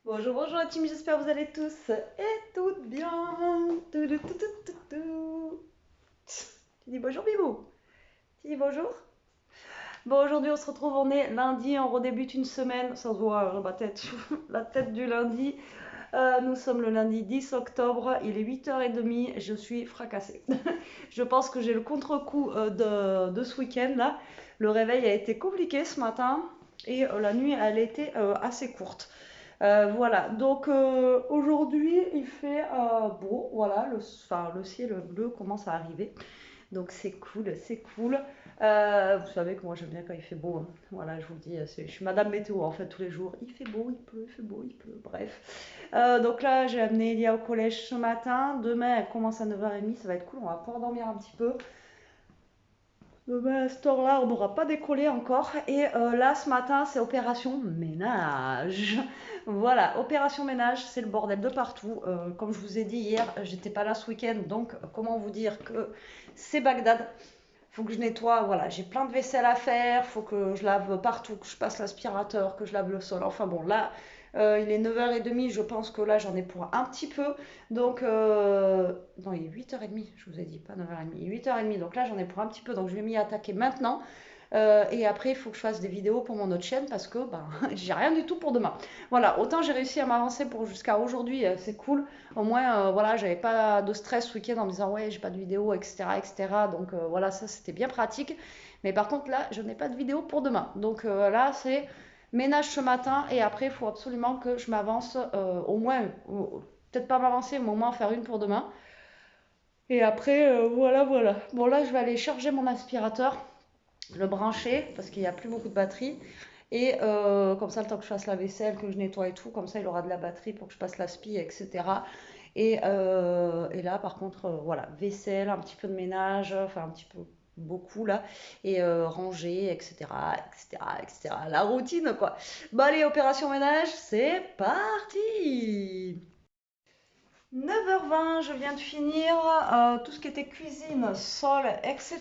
Bonjour, bonjour la team, j'espère que vous allez tous et toutes bien. Toudou, tout, tout, tout, tout. Tu dis bonjour Bibou. Tu dis bonjour. Bon, aujourd'hui on se retrouve, on est lundi, on redébute une semaine, ça se voit ma tête, la tête du lundi. Nous sommes le lundi 10 octobre, il est 8h30, je suis fracassée. Je pense que j'ai le contre-coup de ce week-end là. Le réveil a été compliqué ce matin et la nuit elle était assez courte. Voilà, donc aujourd'hui il fait beau, voilà, enfin, le ciel bleu commence à arriver, donc c'est cool, c'est cool. Vous savez que moi j'aime bien quand il fait beau, hein. Voilà, je vous le dis, je suis Madame Météo en fait tous les jours, il fait beau, il pleut, il fait beau, il pleut, bref. Donc là j'ai amené Elia au collège ce matin, demain elle commence à 9h30, ça va être cool, on va pouvoir dormir un petit peu. À cette heure-là, on n'aura pas décollé encore. Et là, ce matin, c'est opération ménage. Voilà, opération ménage, c'est le bordel de partout. Comme je vous ai dit hier, j'étais pas là ce week-end, donc comment vous dire que c'est Bagdad. Faut que je nettoie, voilà, j'ai plein de vaisselle à faire, faut que je lave partout, que je passe l'aspirateur, que je lave le sol. Enfin bon, là, il est 9h30, je pense que là, j'en ai pour un petit peu. Donc, non, il est 8h30, je vous ai dit, pas 9h30, il est 8h30. Donc là, j'en ai pour un petit peu, donc je vais m'y attaquer maintenant. Et après, il faut que je fasse des vidéos pour mon autre chaîne parce que ben, j'ai rien du tout pour demain. Voilà, autant j'ai réussi à m'avancer pour jusqu'à aujourd'hui, c'est cool. Au moins, voilà, j'avais pas de stress ce week-end en me disant ouais, j'ai pas de vidéo, etc., etc. Donc voilà, ça c'était bien pratique. Mais par contre, là, je n'ai pas de vidéo pour demain. Donc là, c'est ménage ce matin et après, il faut absolument que je m'avance au moins, peut-être pas m'avancer, mais au moins faire une pour demain. Et après, voilà, voilà. Bon, là, je vais aller charger mon aspirateur, le brancher parce qu'il n'y a plus beaucoup de batterie. Et comme ça, le temps que je fasse la vaisselle, que je nettoie et tout, comme ça, il aura de la batterie pour que je passe l'aspi, etc. Et là, par contre, voilà, vaisselle, un petit peu de ménage, enfin un petit peu beaucoup là, et ranger, etc., etc., etc. La routine, quoi. Bon, allez, opération ménage, c'est parti! 9h20, je viens de finir tout ce qui était cuisine, sol, etc.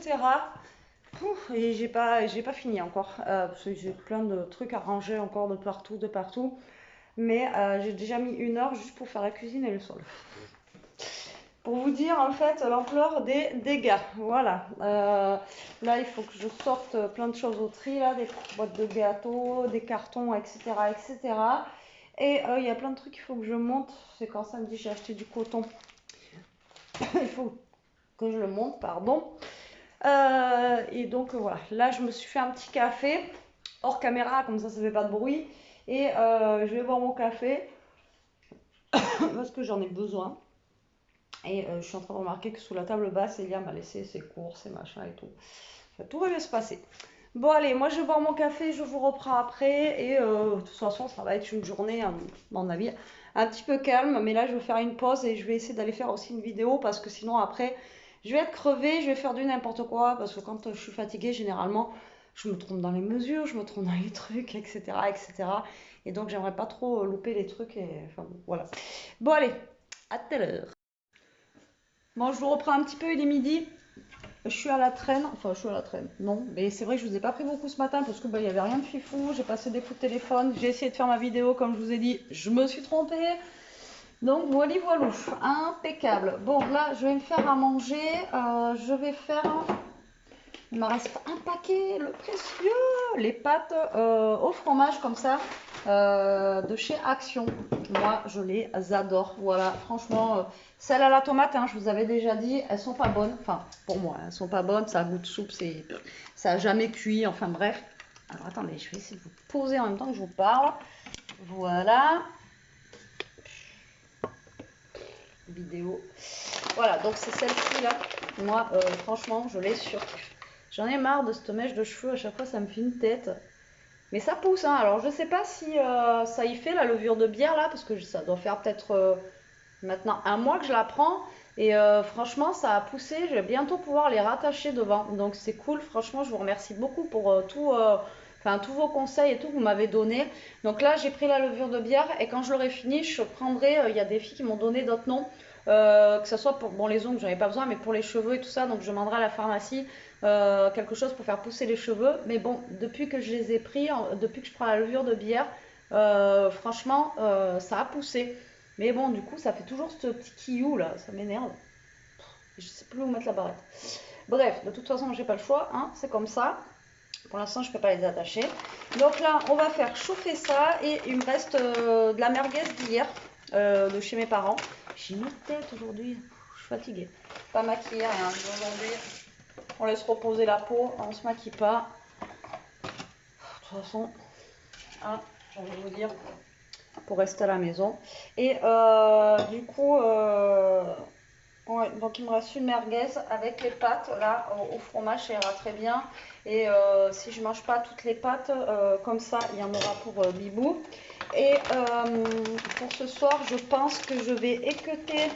Pouf, et j'ai pas fini encore, parce que j'ai plein de trucs à ranger encore de partout, de partout. Mais j'ai déjà mis 1 heure juste pour faire la cuisine et le sol. Pour vous dire en fait l'ampleur des dégâts. Voilà. Là, il faut que je sorte plein de choses au tri, là, des boîtes de gâteaux, des cartons, etc. etc. Et il y a plein de trucs qu'il faut que je monte. C'est quand samedi j'ai acheté du coton. Il faut que je le monte, pardon. Et donc voilà, là je me suis fait un petit café hors caméra, comme ça fait pas de bruit. Et je vais boire mon café parce que j'en ai besoin. Et je suis en train de remarquer que sous la table basse, Elia m'a laissé ses courses, ses machins et tout. Enfin, tout va bien se passer. Bon allez, moi je vais boire mon café, je vous reprends après. Et de toute façon, ça va être une journée, à mon avis, un petit peu calme. Mais là, je vais faire une pause et je vais essayer d'aller faire aussi une vidéo parce que sinon après, je vais être crevée, je vais faire du n'importe quoi. Parce que quand je suis fatiguée, généralement, je me trompe dans les mesures, je me trompe dans les trucs, etc. etc. Et donc, j'aimerais pas trop louper les trucs. Et enfin, voilà. Bon allez, à tout à l'heure. Bon, je vous reprends un petit peu, il est midi. Je suis à la traîne, enfin je suis à la traîne, non, mais c'est vrai que je vous ai pas pris beaucoup ce matin parce que il y avait rien de fifou, j'ai passé des coups de téléphone, j'ai essayé de faire ma vidéo comme je vous ai dit, je me suis trompée. Donc voilà, voilà, impeccable. Bon là je vais me faire à manger, je vais faire, il me reste un paquet, le précieux, les pâtes au fromage comme ça, de chez Action. Moi, je les adore. Voilà, franchement, celles à la tomate, hein, je vous avais déjà dit, elles sont pas bonnes. Enfin, pour moi, elles sont pas bonnes. Ça a goût de soupe, ça a jamais cuit. Enfin bref. Alors attendez, je vais essayer de vous poser en même temps que je vous parle. Voilà, vidéo. Voilà, donc c'est celle-ci là. Moi, franchement, je les surkiffe. J'en ai marre de cette mèche de cheveux. À chaque fois, ça me fait une tête. Mais ça pousse, hein. Alors je sais pas si ça y fait la levure de bière là, parce que ça doit faire peut-être maintenant un mois que je la prends. Et franchement, ça a poussé. Je vais bientôt pouvoir les rattacher devant. Donc c'est cool. Franchement, je vous remercie beaucoup pour enfin, tous vos conseils et tout que vous m'avez donné. Donc là, j'ai pris la levure de bière et quand je l'aurai fini, je prendrai. Il y a des filles qui m'ont donné d'autres noms. Que ce soit pour bon, les ongles, j'en ai pas besoin, mais pour les cheveux et tout ça. Donc je demanderai à la pharmacie quelque chose pour faire pousser les cheveux. Mais bon, depuis que je les ai pris, depuis que je prends la levure de bière, Franchement, ça a poussé. Mais bon, du coup, ça fait toujours ce petit quillou là, ça m'énerve. Je sais plus où mettre la barrette. Bref, de toute façon, j'ai pas le choix, hein, c'est comme ça. Pour l'instant, je peux pas les attacher. Donc là, on va faire chauffer ça et il me reste de la merguez d'hier, de chez mes parents. J'ai une tête aujourd'hui, je suis fatiguée. Pas maquillée, rien. Aujourd'hui, on laisse reposer la peau, on se maquille pas. De toute façon, hein, j'ai envie de vous dire, pour rester à la maison. Et du coup, ouais, donc il me reste une merguez avec les pâtes là au fromage, ça ira très bien. Et si je mange pas toutes les pâtes, comme ça, il y en aura pour Bibou. Et pour ce soir, je pense que je vais équeuter,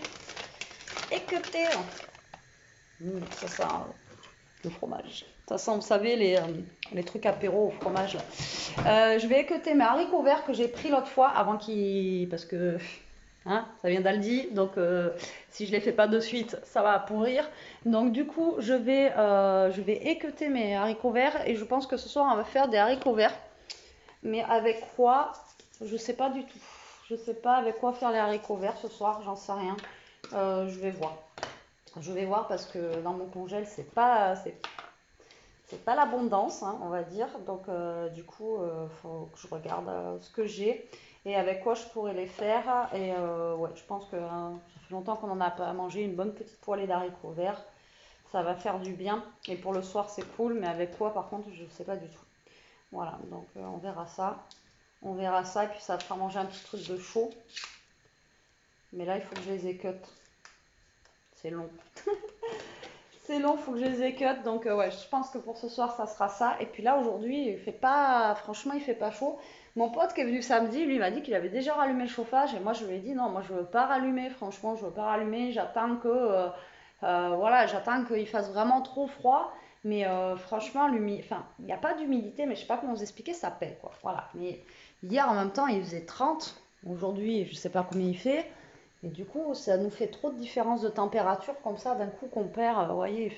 c'est ça, le fromage. De toute façon, vous savez, les trucs apéro au fromage là. Je vais équeuter mes haricots verts que j'ai pris l'autre fois avant qu'ils. Parce que hein, ça vient d'Aldi, donc si je ne les fais pas de suite, ça va pourrir. Donc du coup, je vais équeuter mes haricots verts et je pense que ce soir, on va faire des haricots verts. Mais avec quoi? Je ne sais pas du tout. Je ne sais pas avec quoi faire les haricots verts ce soir, j'en sais rien. Je vais voir. Je vais voir parce que dans mon congèle, c'est pas l'abondance, hein, on va dire. Donc, du coup, faut que je regarde ce que j'ai et avec quoi je pourrais les faire. Et ouais, je pense que ça fait longtemps qu'on n'en a pas mangé. Une bonne petite poêlée d'haricots verts, ça va faire du bien. Et pour le soir, c'est cool. Mais avec quoi, par contre, je ne sais pas du tout. Voilà, donc on verra ça. On verra ça et puis ça fera manger un petit truc de chaud. Mais là, il faut que je les écoute. C'est long. C'est long, faut que je les écoute. Donc ouais, je pense que pour ce soir, ça sera ça. Et puis là, aujourd'hui, il fait pas, franchement, il fait pas chaud. Mon pote qui est venu samedi, lui m'a dit qu'il avait déjà rallumé le chauffage. Et moi, je lui ai dit non, moi, je veux pas rallumer. Franchement, je veux pas rallumer. J'attends que, voilà, j'attends qu'il fasse vraiment trop froid. Mais franchement, enfin, il n'y a pas d'humidité, mais je sais pas comment vous expliquer, ça pète quoi. Voilà. Mais hier, en même temps, il faisait 30. Aujourd'hui, je sais pas combien il fait. Et du coup, ça nous fait trop de différence de température comme ça, d'un coup qu'on perd. Vous voyez,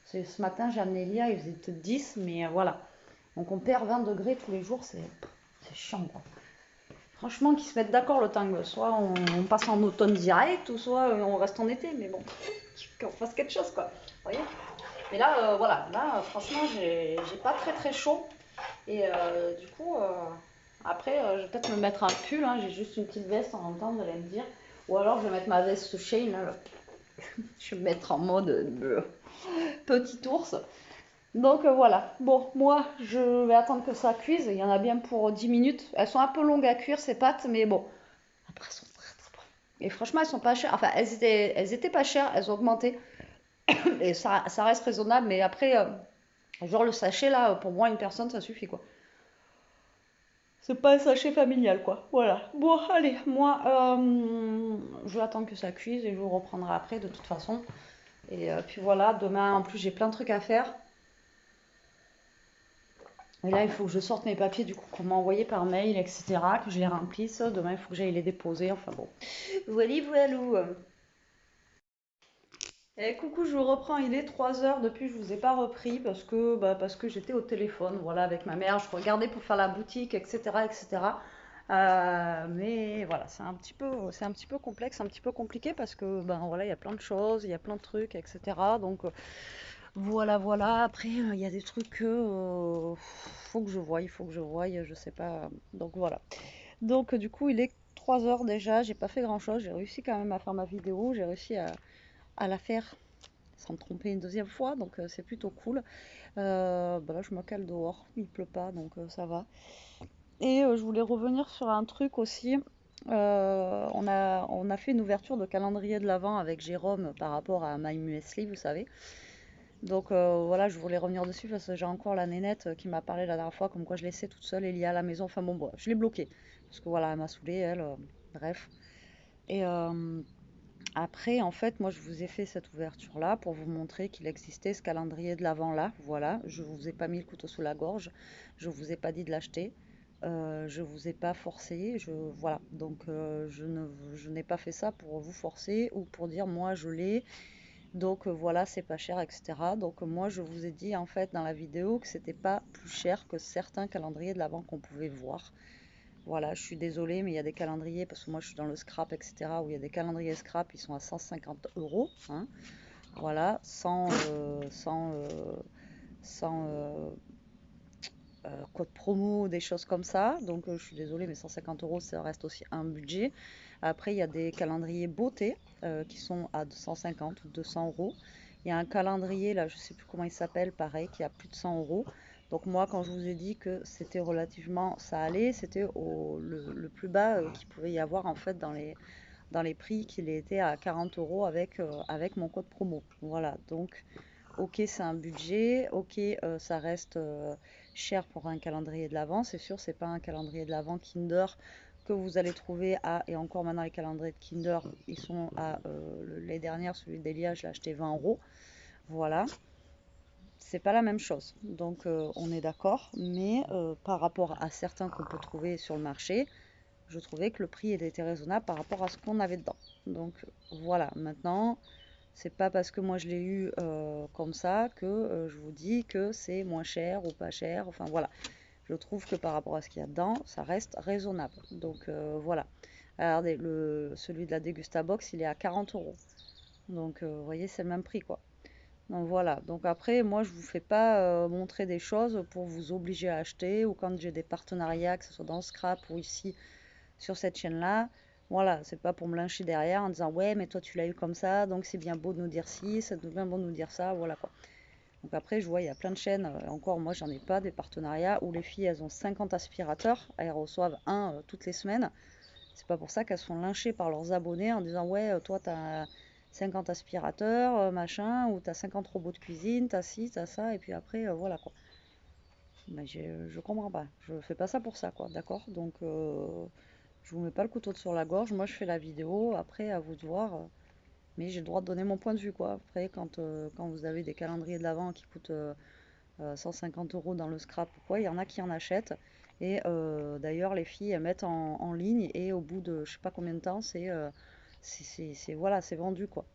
ce matin, j'ai amené Lia, il faisait peut-être 10, mais voilà. Donc on perd 20 degrés tous les jours, c'est chiant quoi. Franchement, qu'ils se mettent d'accord le temps que soit on passe en automne direct, ou soit on reste en été, mais bon, qu'on fasse quelque chose quoi. Vous voyez. Mais là, voilà, là, franchement, j'ai pas très très chaud. Et du coup, après, je vais peut-être me mettre un pull, hein, j'ai juste une petite veste en même temps, vous allez me dire. Ou alors, je vais mettre ma veste Shane, là. Je vais me mettre en mode petit ours. Donc voilà, bon, moi, je vais attendre que ça cuise. Il y en a bien pour 10 minutes. Elles sont un peu longues à cuire, ces pâtes, mais bon. Après, elles sont très très bonnes. Et franchement, elles sont pas chères. Enfin, elles étaient pas chères, elles ont augmenté. Et ça reste raisonnable, mais après, genre le sachet, là, pour moi, une personne, ça suffit, quoi. C'est pas un sachet familial, quoi. Voilà. Bon, allez, moi, je vais attendre que ça cuise et je vous reprendrai après, de toute façon. Et puis voilà, demain, en plus, j'ai plein de trucs à faire. Et là, il faut que je sorte mes papiers, du coup, qu'on m'a envoyés par mail, etc., que je les remplisse. Demain, il faut que j'aille les déposer. Enfin bon. Voilà, voilà. Et coucou, je vous reprends, il est 3 heures, depuis je vous ai pas repris parce que j'étais au téléphone, voilà, avec ma mère, je regardais pour faire la boutique, etc., etc. Mais voilà, c'est un petit peu complexe, un petit peu compliqué parce que ben voilà, il y a plein de choses, il y a plein de trucs, etc. Donc voilà, voilà. Après, il y a des trucs que il faut que je voie, je sais pas. Donc voilà. Donc du coup, il est 3 heures déjà, j'ai pas fait grand-chose, j'ai réussi quand même à faire ma vidéo, j'ai réussi à la faire sans me tromper une deuxième fois, donc c'est plutôt cool. Bah là, je me cale dehors, il pleut pas, donc ça va. Et je voulais revenir sur un truc aussi. On a fait une ouverture de calendrier de l'Avent avec Jérôme par rapport à My Muesli, vous savez. Donc voilà, je voulais revenir dessus parce que j'ai encore la nénette qui m'a parlé la dernière fois, comme quoi je laissais toute seule Elia à la maison. Enfin bon, je l'ai bloquée parce que voilà, elle m'a saoulée, elle. Bref. Et après, en fait, moi, je vous ai fait cette ouverture-là pour vous montrer qu'il existait ce calendrier de l'Avent-là. Voilà, je vous ai pas mis le couteau sous la gorge, je vous ai pas dit de l'acheter, je vous ai pas forcé, voilà. Donc, je n'ai pas fait ça pour vous forcer ou pour dire moi je l'ai, donc voilà, c'est pas cher, etc. Donc, moi, je vous ai dit en fait dans la vidéo que c'était pas plus cher que certains calendriers de l'Avent qu'on pouvait voir. voilà, je suis désolée, mais il y a des calendriers, parce que moi je suis dans le scrap, etc., où il y a des calendriers scrap, ils sont à 150 euros, hein, voilà, sans code promo, des choses comme ça. Donc je suis désolée, mais 150 euros, ça reste aussi un budget. Après, il y a des calendriers beauté qui sont à 150 ou 200 euros. Il y a un calendrier, là, je sais plus comment il s'appelle, pareil, qui a plus de 100 euros. Donc moi, quand je vous ai dit que c'était relativement, ça allait, c'était le plus bas qu'il pouvait y avoir en fait dans les prix, qu'il était à 40 euros avec mon code promo. Voilà, donc ok, c'est un budget, ok, ça reste cher pour un calendrier de l'Avent. C'est sûr, c'est pas un calendrier de l'Avent Kinder que vous allez trouver à, et encore maintenant les calendriers de Kinder, ils sont à, les dernières, celui d'Elia, je l'ai acheté 20 euros. Voilà, c'est pas la même chose. Donc on est d'accord, mais par rapport à certains qu'on peut trouver sur le marché, je trouvais que le prix était raisonnable par rapport à ce qu'on avait dedans. Donc voilà, maintenant, c'est pas parce que moi je l'ai eu comme ça que je vous dis que c'est moins cher ou pas cher. Enfin voilà, je trouve que par rapport à ce qu'il y a dedans, ça reste raisonnable. Donc voilà. Regardez, celui de la Degusta Box, il est à 40 euros. Donc vous voyez, c'est le même prix quoi. Donc voilà. Donc après, moi je vous fais pas montrer des choses pour vous obliger à acheter, ou quand j'ai des partenariats, que ce soit dans Scrap ou ici sur cette chaîne-là. Voilà, c'est pas pour me lyncher derrière en disant ouais, mais toi tu l'as eu comme ça, donc c'est bien beau de nous dire ci, c'est bien beau de nous dire ça, voilà quoi. Donc après, je vois, il y a plein de chaînes, encore moi j'en ai pas, des partenariats où les filles elles ont 50 aspirateurs, elles reçoivent un toutes les semaines. C'est pas pour ça qu'elles sont lynchées par leurs abonnés en disant ouais, toi t'as 50 aspirateurs, machin, ou t'as 50 robots de cuisine, t'as ci, t'as ça, et puis après, voilà quoi. Mais je comprends pas, je fais pas ça pour ça quoi, d'accord. Donc je vous mets pas le couteau sur la gorge, moi je fais la vidéo, après à vous de voir, mais j'ai le droit de donner mon point de vue quoi. Après quand vous avez des calendriers de l'Avent qui coûtent 150 euros dans le scrap ou quoi, il y en a qui en achètent. Et d'ailleurs les filles elles mettent en ligne, et au bout de je sais pas combien de temps, voilà, c'est vendu quoi.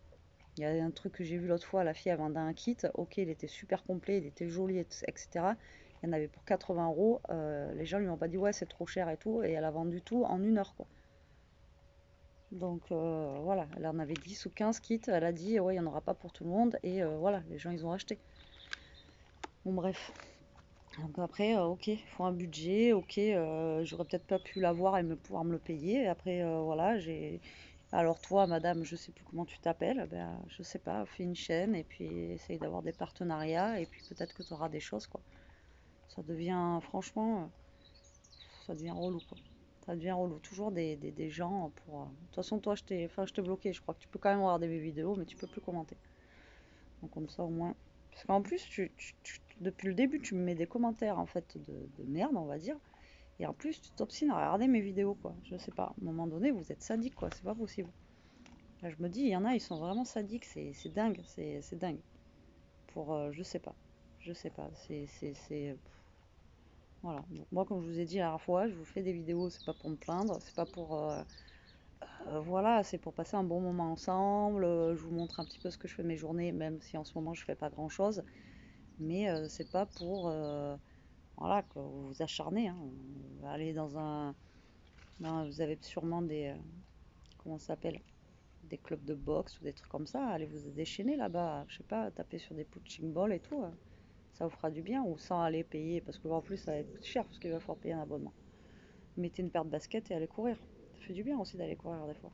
Il y a un truc que j'ai vu l'autre fois, la fille elle vendait un kit, ok il était super complet, il était joli, etc. Il y en avait pour 80 euros, les gens lui ont pas dit ouais c'est trop cher et tout, et elle a vendu tout en 1 heure quoi. Donc voilà, elle en avait 10 ou 15 kits, elle a dit ouais il n'y en aura pas pour tout le monde, et voilà, les gens ils ont acheté. Bon bref, donc après ok, il faut un budget, ok, j'aurais peut-être pas pu l'avoir et pouvoir me le payer, et après voilà, alors toi madame, je sais plus comment tu t'appelles, ben je sais pas, fais une chaîne et puis essaye d'avoir des partenariats, et puis peut-être que tu auras des choses quoi. Ça devient franchement, ça devient relou quoi. Ça devient relou. Toujours des gens pour. De toute façon, toi, je t'ai bloqué. Je crois que tu peux quand même regarder mes vidéos, mais tu peux plus commenter. Donc, comme ça, au moins. Parce qu'en plus, depuis le début, tu me mets des commentaires en fait de merde, on va dire. Et en plus, tu t'obstines à regarder mes vidéos, quoi. Je sais pas. À un moment donné, vous êtes sadique, quoi. C'est pas possible. Là, je me dis, il y en a, ils sont vraiment sadiques. C'est dingue. C'est dingue. Pour. Je sais pas. Je sais pas. Voilà. Donc, moi, comme je vous ai dit la dernière fois, je vous fais des vidéos, c'est pas pour me plaindre, c'est pas pour. Voilà, c'est pour passer un bon moment ensemble. Je vous montre un petit peu ce que je fais de mes journées, même si en ce moment je fais pas grand chose. Mais c'est pas pour. Voilà, que vous vous acharnez, hein. On va aller dans un. Vous avez sûrement des. Comment ça s'appelle? Des clubs de boxe ou des trucs comme ça. Allez vous déchaîner là-bas. Je sais pas, taper sur des punching balls et tout. Ça vous fera du bien, ou sans aller payer. Parce que en plus, ça va être cher parce qu'il va falloir payer un abonnement. Mettez une paire de baskets et allez courir. Ça fait du bien aussi d'aller courir des fois.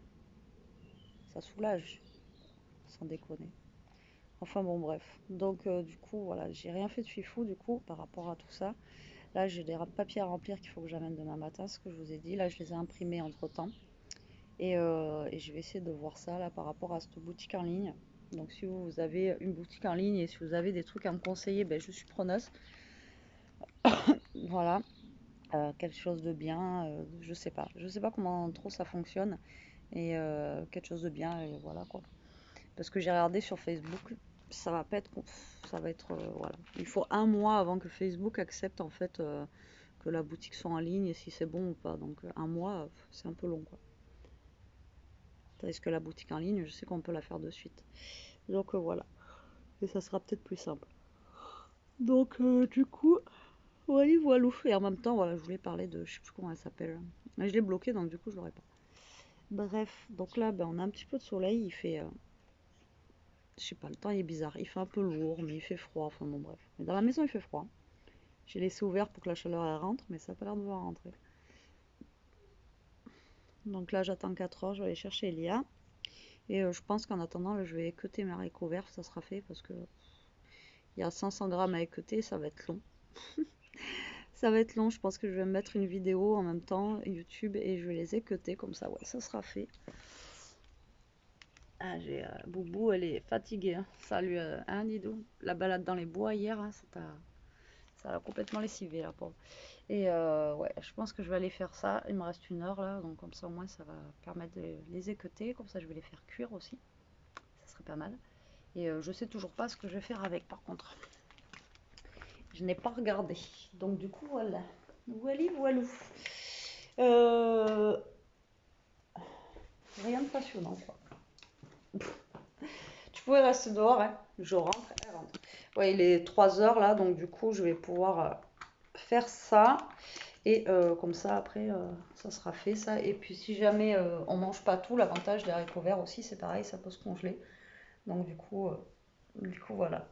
Ça soulage, sans déconner. Enfin bon, bref. Donc du coup, voilà, j'ai rien fait de fifou du coup par rapport à tout ça. Là, j'ai des papiers à remplir qu'il faut que j'amène demain matin, ce que je vous ai dit. Là, je les ai imprimés entre-temps. Et je vais essayer de voir ça là par rapport à cette boutique en ligne. Donc si vous avez une boutique en ligne et si vous avez des trucs à me conseiller, ben, je suis preneuse. Voilà. Quelque chose de bien, je sais pas. Je sais pas comment trop ça fonctionne. Et quelque chose de bien, et voilà quoi. Parce que j'ai regardé sur Facebook, ça va pas être, ça va être, voilà. Il faut 1 mois avant que Facebook accepte en fait que la boutique soit en ligne et si c'est bon ou pas. Donc 1 mois, c'est un peu long quoi. Tandis que la boutique en ligne, je sais qu'on peut la faire de suite. Donc voilà. Et ça sera peut-être plus simple. Donc du coup, voilà, voilà. Et en même temps, voilà, je voulais parler de, je sais plus comment elle s'appelle, Mais je l'ai bloqué, donc du coup, je l'aurai pas. Bref, donc là, ben, on a un petit peu de soleil. Il fait, je sais pas, le temps il est bizarre. Il fait un peu lourd, mais il fait froid. Enfin bon, bref. Mais dans la maison, il fait froid. J'ai laissé ouvert pour que la chaleur elle rentre, mais ça n'a pas l'air de vouloir rentrer. Donc là, j'attends 4 heures. Je vais aller chercher Elia. Et je pense qu'en attendant, là, je vais équeuter mes haricots verts. Ça sera fait parce que il y a 500 grammes à équeuter. Ça va être long. Ça va être long. Je pense que je vais mettre une vidéo en même temps YouTube et je vais les équeuter comme ça. Ouais, ça sera fait. Ah, Boubou, elle est fatiguée. Hein. Ça lui a dit donc. La balade dans les bois hier, hein, ça l'a complètement lessivé, la pauvre. Et ouais, je pense que je vais aller faire ça. Il me reste 1 heure là, donc comme ça au moins ça va permettre de les équeuter. Comme ça, je vais les faire cuire aussi. Ça serait pas mal. Et je sais toujours pas ce que je vais faire avec par contre. Je n'ai pas regardé. Donc du coup, voilà. Voili, voilou. Rien de passionnant, quoi. Tu pouvais rester dehors, hein. Je rentre, elle rentre. Ouais, il est 3 heures là, donc du coup, je vais pouvoir faire ça. Et comme ça, après, ça sera fait, ça. Et puis, si jamais on mange pas tout, l'avantage des haricots verts aussi, c'est pareil, ça peut se congeler. Donc, du coup, voilà.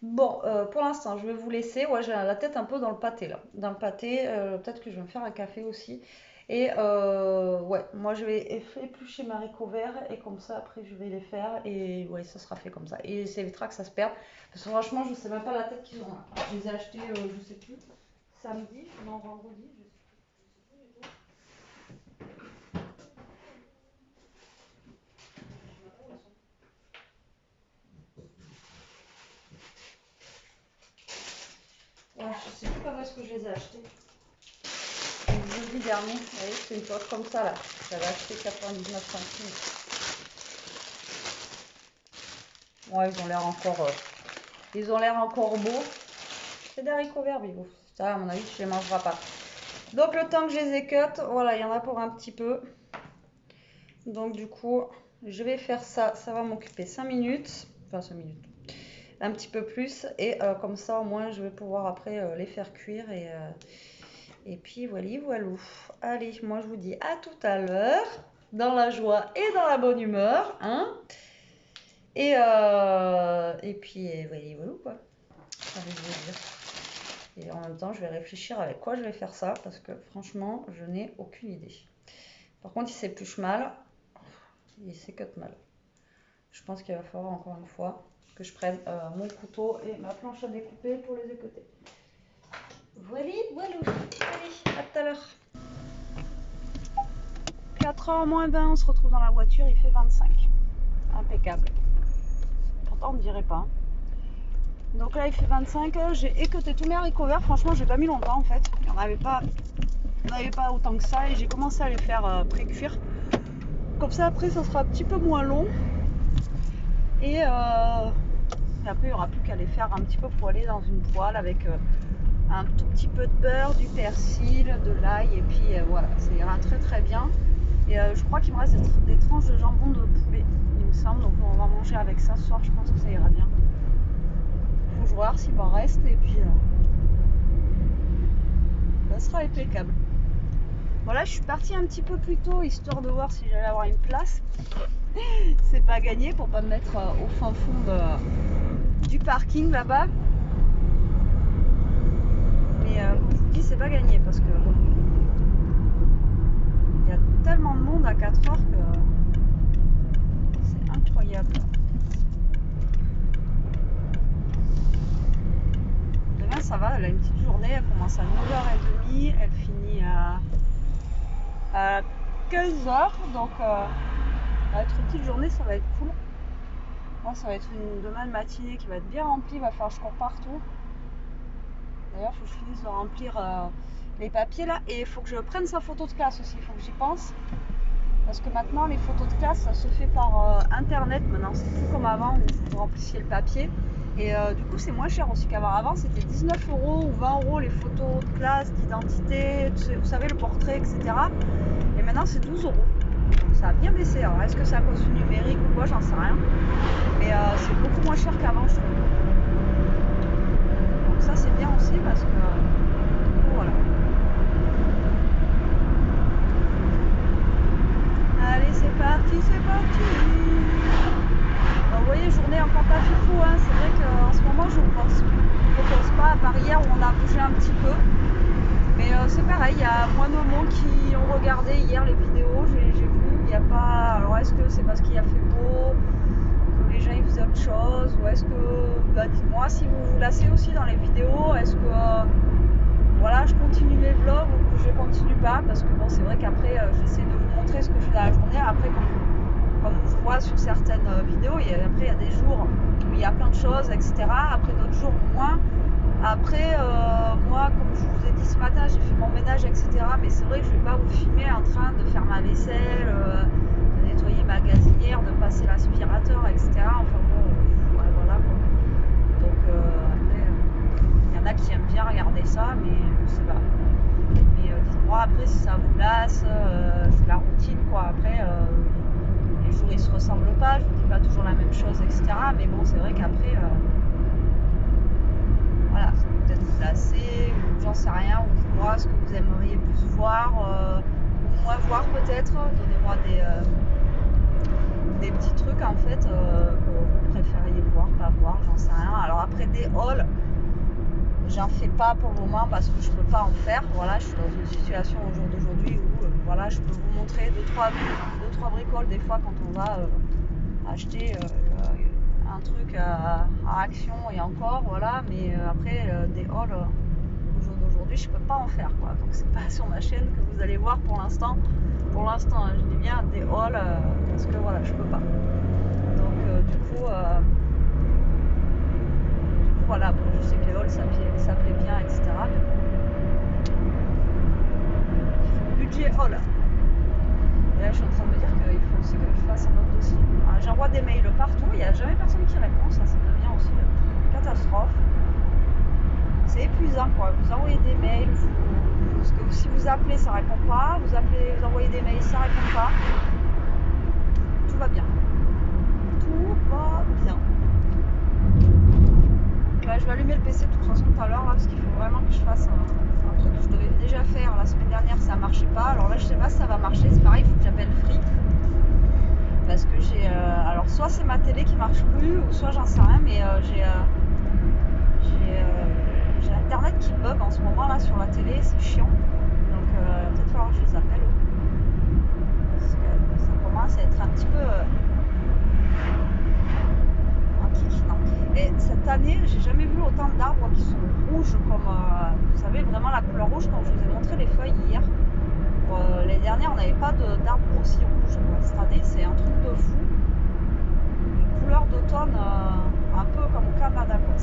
Bon, pour l'instant, je vais vous laisser. Ouais, j'ai la tête un peu dans le pâté, là. Dans le pâté, peut-être que je vais me faire un café aussi. Et ouais, moi, je vais éplucher mes haricots verts. Et comme ça, après, je vais les faire. Et ouais, ça sera fait comme ça. Et ça évitera que ça se perde. Parce que franchement, je ne sais même pas la tête qu'ils ont là. Je les ai achetés, je sais plus, samedi, non, vendredi. Ouais, je sais plus quand est-ce que je les ai achetés. Jeudi dernier, vous voyez, c'est une poche comme ça là. J'avais acheté 99 centimes. Ouais, ils ont l'air encore beaux. C'est des haricots verts, Bibou. Ça, à mon avis, tu les mangeras pas. Donc, le temps que je les écoute, voilà, il y en a pour un petit peu. Donc, du coup, je vais faire ça. Ça va m'occuper 5 minutes. Enfin, 5 minutes. Un petit peu plus. Et comme ça, au moins, je vais pouvoir après les faire cuire. Et puis, voilou. Allez, moi, je vous dis à tout à l'heure. Dans la joie et dans la bonne humeur. Hein. Et puis, voilou, quoi. J'ai envie de vous dire. Et en même temps, je vais réfléchir avec quoi je vais faire ça, parce que franchement, je n'ai aucune idée. Par contre, il s'épluche mal, il s'écote mal. Je pense qu'il va falloir encore une fois que je prenne mon couteau et ma planche à découper pour les écoter. Voilou. Allez, à tout à l'heure. 4h moins 20, on se retrouve dans la voiture, il fait 25. Impeccable. Pourtant, on ne dirait pas. Donc là, il fait 25. J'ai écoté tous mes haricots verts. Franchement, j'ai pas mis longtemps en fait. Il n'y en avait pas autant que ça. Et j'ai commencé à les faire pré-cuire. Comme ça, après, ça sera un petit peu moins long. Et après, il n'y aura plus qu'à les faire un petit peu poêler dans une poêle avec un tout petit peu de beurre, du persil, de l'ail. Et puis voilà, ça ira très très bien. Et je crois qu'il me reste des tranches de jambon de poulet, il me semble. Donc on va manger avec ça ce soir. Je pense que ça ira bien. Faut que je regarde s'il m'en reste. Et puis ça sera impeccable. Voilà, je suis partie un petit peu plus tôt histoire de voir si j'allais avoir une place. C'est pas gagné pour pas me mettre au fin fond du parking là-bas. Mais je vous dis, c'est pas gagné parce que bon, il y a tellement de monde à 4 heures que c'est incroyable. Demain, ça va, elle a une petite journée, elle commence à 9h30, elle finit à 15h, donc ça va être une petite journée, ça va être cool. Moi, ça va être demain une matinée qui va être bien remplie, il va falloir que je cours partout. D'ailleurs, il faut que je finisse de remplir les papiers là, et il faut que je prenne sa photo de classe aussi, il faut que j'y pense. Parce que maintenant, les photos de classe, ça se fait par internet maintenant, c'est plus comme avant où vous remplissiez le papier. Et du coup, c'est moins cher aussi qu'avant. Avant, c'était 19 € ou 20 € les photos de classe, d'identité, vous savez, le portrait, etc. Et maintenant, c'est 12 €. Donc, ça a bien baissé. Alors, est-ce que c'est à cause du numérique ou quoi, j'en sais rien. Mais c'est beaucoup moins cher qu'avant, je trouve. Donc, ça, c'est bien aussi parce que, voilà. parti, c'est parti. Vous voyez, journée encore pas fifou, hein. C'est vrai qu'en ce moment je ne propose pas, à part hier où on a bougé un petit peu. Mais c'est pareil, il y a moins de monde qui ont regardé hier les vidéos, j'ai vu, il n'y a pas... Alors est-ce que c'est parce qu'il a fait beau, que les gens ils faisaient autre chose, ou est-ce que... Bah, dites-moi si vous vous lassez aussi dans les vidéos, est-ce que... voilà, je continue mes vlogs ou que je continue pas, parce que bon, c'est vrai qu'après j'essaie de vous montrer ce que je fais dans la journée. Après, comme je vois sur certaines vidéos, après il y a des jours où il y a plein de choses, etc. Après d'autres jours moins. Après, moi, comme je vous ai dit ce matin, j'ai fait mon ménage, etc. Mais c'est vrai que je ne vais pas vous filmer en train de faire ma vaisselle, de nettoyer ma gazinière, de passer l'aspirateur, etc. Enfin bon, ouais, voilà quoi. Donc après, il y en a qui aiment bien regarder ça, mais je sais pas. Mais dites-moi après si ça vous lasse, c'est la routine quoi. Après, les jours ils se ressemblent pas, je vous dis pas toujours la même chose, etc. Mais bon, c'est vrai qu'après... voilà, ça peut peut-être vous lasser, ou j'en sais rien, ou dites-moi ce que vous aimeriez plus voir, ou moins voir peut-être, donnez-moi des petits trucs en fait que vous préfériez voir, pas voir, j'en sais rien. Alors après des hauls, j'en fais pas pour le moment parce que je peux pas en faire, voilà, je suis dans une situation au jour d'aujourd'hui où voilà, je peux vous montrer deux, trois bricoles des fois quand on va acheter un truc à Action et encore, voilà, mais après des hauls au jour d'aujourd'hui je peux pas en faire quoi, donc c'est pas sur ma chaîne que vous allez voir pour l'instant, hein, je dis bien des hauls parce que voilà, je peux pas, donc du coup voilà, bon, je sais que les hauls ça plaît bien, etc. Mais budget haul. Et là, je suis en train de me dire qu'il faut aussi que je fasse un autre dossier. J'envoie des mails partout, il n'y a jamais personne qui répond, ça devient aussi une catastrophe. C'est épuisant quoi, vous envoyez des mails, parce que si vous appelez ça répond pas, vous envoyez des mails ça répond pas. Tout va bien. Tout va bien. Là, je vais allumer le PC de toute façon tout à l'heure parce qu'il faut vraiment que je fasse un truc que je devais déjà faire la semaine dernière, ça marchait pas. Alors là je sais pas si ça va marcher, c'est pareil, il faut que j'appelle Free. Parce que j'ai alors soit c'est ma télé qui marche plus ou soit j'en sais rien, mais j'ai internet qui bug en ce moment là sur la télé, c'est chiant, donc peut-être falloir que je les appelle parce que ça commence à être un petit peu inquiétant. Et cette année j'ai jamais vu autant d'arbres qui sont rouges comme vous savez vraiment la couleur rouge, quand je vous ai montré les feuilles hier. L'année dernière on n'avait pas d'arbres aussi rouges, cette année c'est un truc de fou, une couleur d'automne un peu comme au Canada quoi.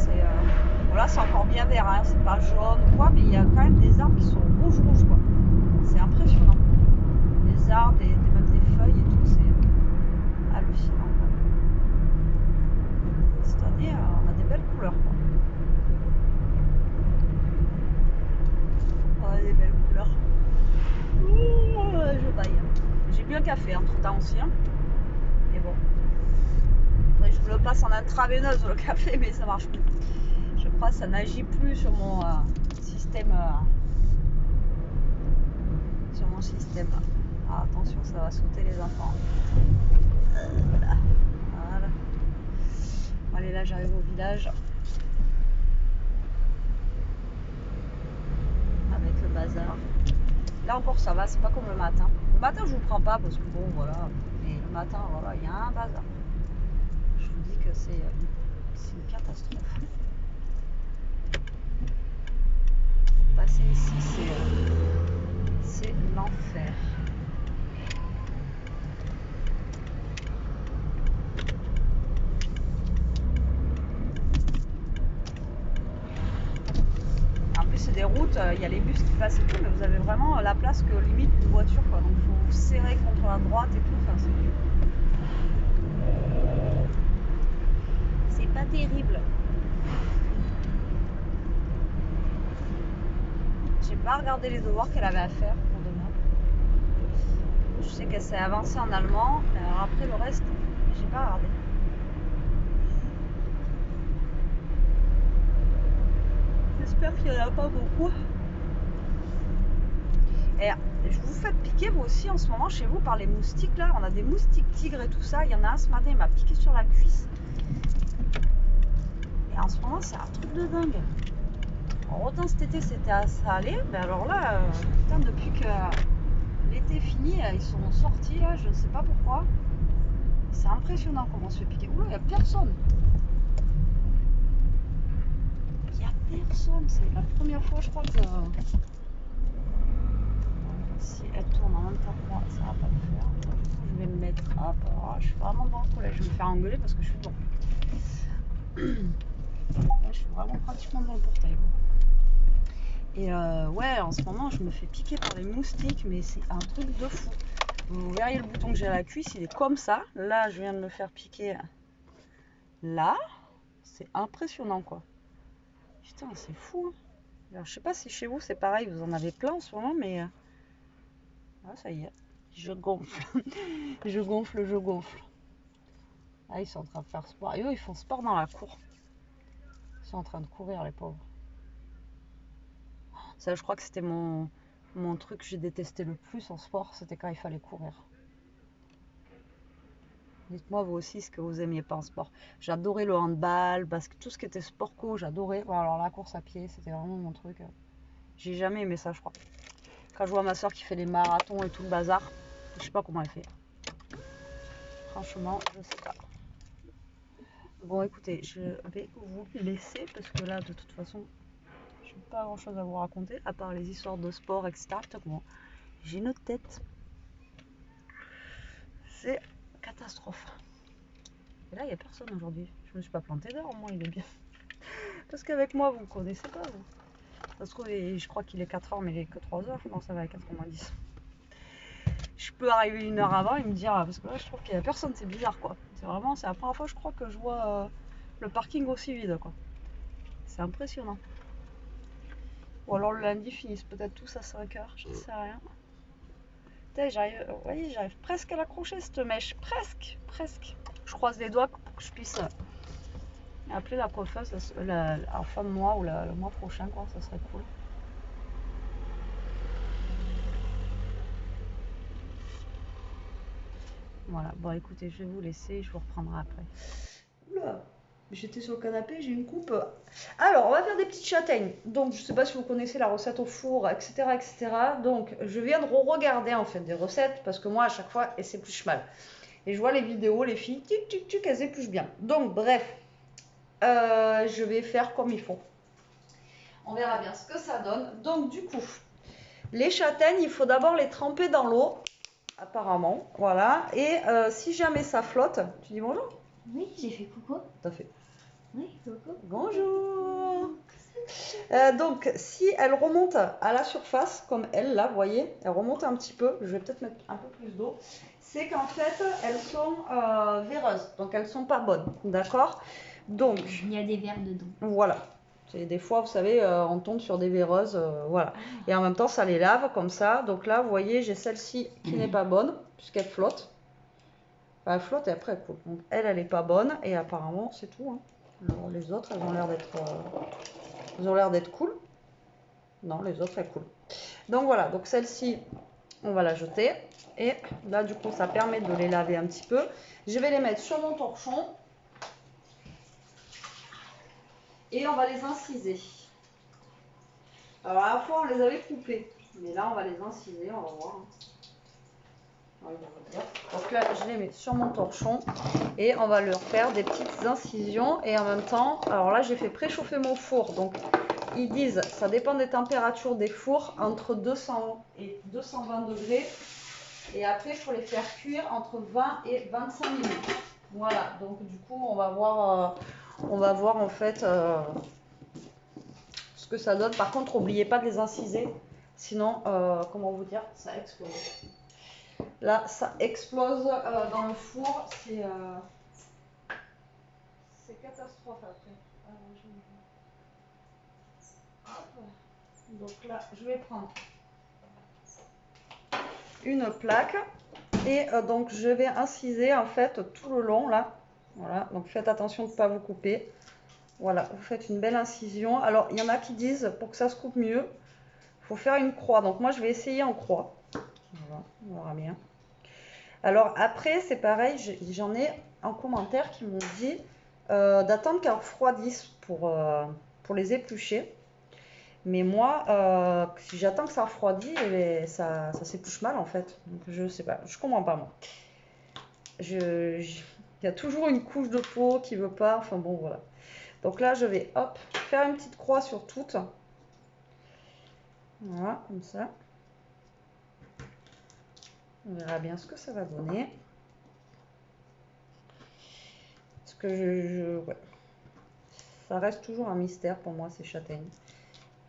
Voilà, c'est encore bien vert, hein, c'est pas jaune ou quoi, mais il y a quand même des arbres qui sont rouges quoi, c'est impressionnant, des arbres, même des feuilles et tout, c'est hallucinant quoi. Cette année on a des belles couleurs quoi. Ouais, des belles couleurs. Je baille. J'ai bu un café entre temps aussi, hein. Mais bon, faudrait que je le passe en intraveineuse le café, mais ça marche plus. Je crois que ça n'agit plus sur mon système. Ah, attention, ça va sauter les enfants. Voilà. Bon, allez, là j'arrive au village. Avec le bazar. Là encore ça va, c'est pas comme le matin. Le matin je vous prends pas parce que bon voilà, mais le matin voilà, il y a un bazar. Je vous dis que c'est une catastrophe. Passer ici c'est l'enfer. En plus c'est des routes, il y a les bus qui passent et tout, mais vous avez vraiment la place que limite une voiture quoi, donc il faut vous serrer contre la droite et tout, enfin c'est pas terrible. J'ai pas regardé les devoirs qu'elle avait à faire pour demain. Je sais qu'elle s'est avancée en allemand, alors après le reste j'ai pas regardé. J'espère qu'il n'y en a pas beaucoup. Et Et je vous fais piquer vous aussi en ce moment chez vous par les moustiques là. On a des moustiques tigres et tout ça. Il y en a un ce matin, il m'a piqué sur la cuisse. Et en ce moment, c'est un truc de dingue. Alors, autant cet été c'était à ça allait, mais alors là, putain, depuis que l'été est fini, ils sont sortis là, je ne sais pas pourquoi. C'est impressionnant comment on se fait piquer. Oula, il n'y a personne. Il n'y a personne. C'est la première fois, je crois que. Si elle tourne en même temps que moi, ça va pas le faire. Je vais me mettre. Hop, alors là, je suis vraiment dans le collège. Je vais me faire engueuler parce que je suis dedans. Là, je suis vraiment pratiquement dans le portail. Et ouais, en ce moment, je me fais piquer par les moustiques, mais c'est un truc de fou. Vous verriez le bouton que j'ai à la cuisse, il est comme ça. Là, je viens de me faire piquer. Là, c'est impressionnant, quoi. Putain, c'est fou. Hein. Alors, je sais pas si chez vous c'est pareil, vous en avez plein en ce moment, mais ah, ça y est, je gonfle, je gonfle, je gonfle. Ah, ils sont en train de faire sport. Et eux, ils font sport dans la cour. Ils sont en train de courir, les pauvres. Ça, je crois que c'était mon truc que j'ai détesté le plus en sport, c'était quand il fallait courir. Dites-moi vous aussi ce que vous aimiez pas en sport. J'adorais le handball, parce que tout ce qui était sport co, j'adorais. Bon, alors la course à pied, c'était vraiment mon truc. J'ai jamais aimé ça, je crois. Quand je vois ma soeur qui fait les marathons et tout le bazar, je sais pas comment elle fait. Franchement, je sais pas. Bon, écoutez, je vais vous laisser parce que là, de toute façon, je n'ai pas grand chose à vous raconter à part les histoires de sport, etc. Putain, comment j'ai une tête. C'est catastrophe. Et là, il n'y a personne aujourd'hui. Je me suis pas plantée d'heure, moi, il est bien. Parce qu'avec moi, vous ne me connaissez pas, vous. Ça se trouve, je crois qu'il est 4h, mais il est que 3h. Non, ça va à 4h-10. Je peux arriver 1 heure avant et me dire, parce que là, je trouve qu'il n'y a personne, c'est bizarre, quoi. C'est la première fois, je crois, que je vois le parking aussi vide, quoi. C'est impressionnant. Ou alors le lundi, finissent peut-être tous à 5h, je ne sais rien. Vous voyez, j'arrive presque à l'accrocher cette mèche, presque. Je croise les doigts pour que je puisse appeler la coiffeuse la fin de mois ou le mois prochain, quoi, ça serait cool. Voilà, bon écoutez, je vais vous laisser, je vous reprendrai après. Oula, j'étais sur le canapé, j'ai une coupe. Alors, on va faire des petites châtaignes. Donc, je ne sais pas si vous connaissez la recette au four, etc., etc. Donc, je viens de regarder en fait des recettes parce que moi, à chaque fois, elles s'épluchent mal. Et je vois les vidéos, les filles, tic, elles épluchent bien. Donc, bref, je vais faire comme il faut. On verra bien ce que ça donne. Donc, du coup, les châtaignes, il faut d'abord les tremper dans l'eau. Apparemment, voilà. Et si jamais ça flotte, tu dis bonjour? Oui, j'ai fait coucou. T'as fait. Oui, coucou. Bonjour. Donc, si elle remonte à la surface, comme elle, là, vous voyez, elle remonte un petit peu, je vais peut-être mettre un peu plus d'eau, c'est qu'en fait, elles sont véreuses, donc elles sont pas bonnes, d'accord? Donc, il y a des vers dedans. Voilà. Des fois, vous savez, on tombe sur des véreuses, voilà. Et en même temps, ça les lave comme ça. Donc là, vous voyez, j'ai celle-ci qui n'est pas bonne, puisqu'elle flotte. Enfin, elle flotte et après elle coule. Donc elle n'est pas bonne. Et apparemment, c'est tout. Hein. Alors, les autres, elles ont l'air d'être cool. Non, les autres, elles coulent. Donc voilà, donc celle-ci, on va la jeter. Et là, du coup, ça permet de les laver un petit peu. Je vais les mettre sur mon torchon. Et on va les inciser. Alors à la fois on les avait coupés, mais là on va les inciser, on va voir. Donc là je les mets sur mon torchon et on va leur faire des petites incisions et en même temps, alors là j'ai fait préchauffer mon four, donc ils disent, ça dépend des températures des fours, entre 200 et 220 degrés et après il faut les faire cuire entre 20 et 25 minutes. Voilà, donc du coup on va voir en fait ce que ça donne. Par contre, n'oubliez pas de les inciser, sinon, comment vous dire, ça explose. Là, ça explose dans le four, c'est catastrophe après. Donc là, je vais prendre une plaque et donc je vais inciser en fait tout le long là. Voilà, donc faites attention de ne pas vous couper. Voilà, vous faites une belle incision. Alors, il y en a qui disent, pour que ça se coupe mieux, il faut faire une croix. Donc moi, je vais essayer en croix. On verra bien. Alors après, c'est pareil, j'en ai en commentaire qui m'ont dit d'attendre qu'elles refroidissent pour les éplucher. Mais moi, si j'attends que ça refroidisse, eh ben, ça s'épluche mal en fait. Donc je sais pas, je comprends pas moi. Il y a toujours une couche de peau qui veut pas, enfin bon voilà. Donc là, je vais hop, faire une petite croix sur toutes. Voilà, comme ça. On verra bien ce que ça va donner. Parce que ouais. Ça reste toujours un mystère pour moi, ces châtaignes.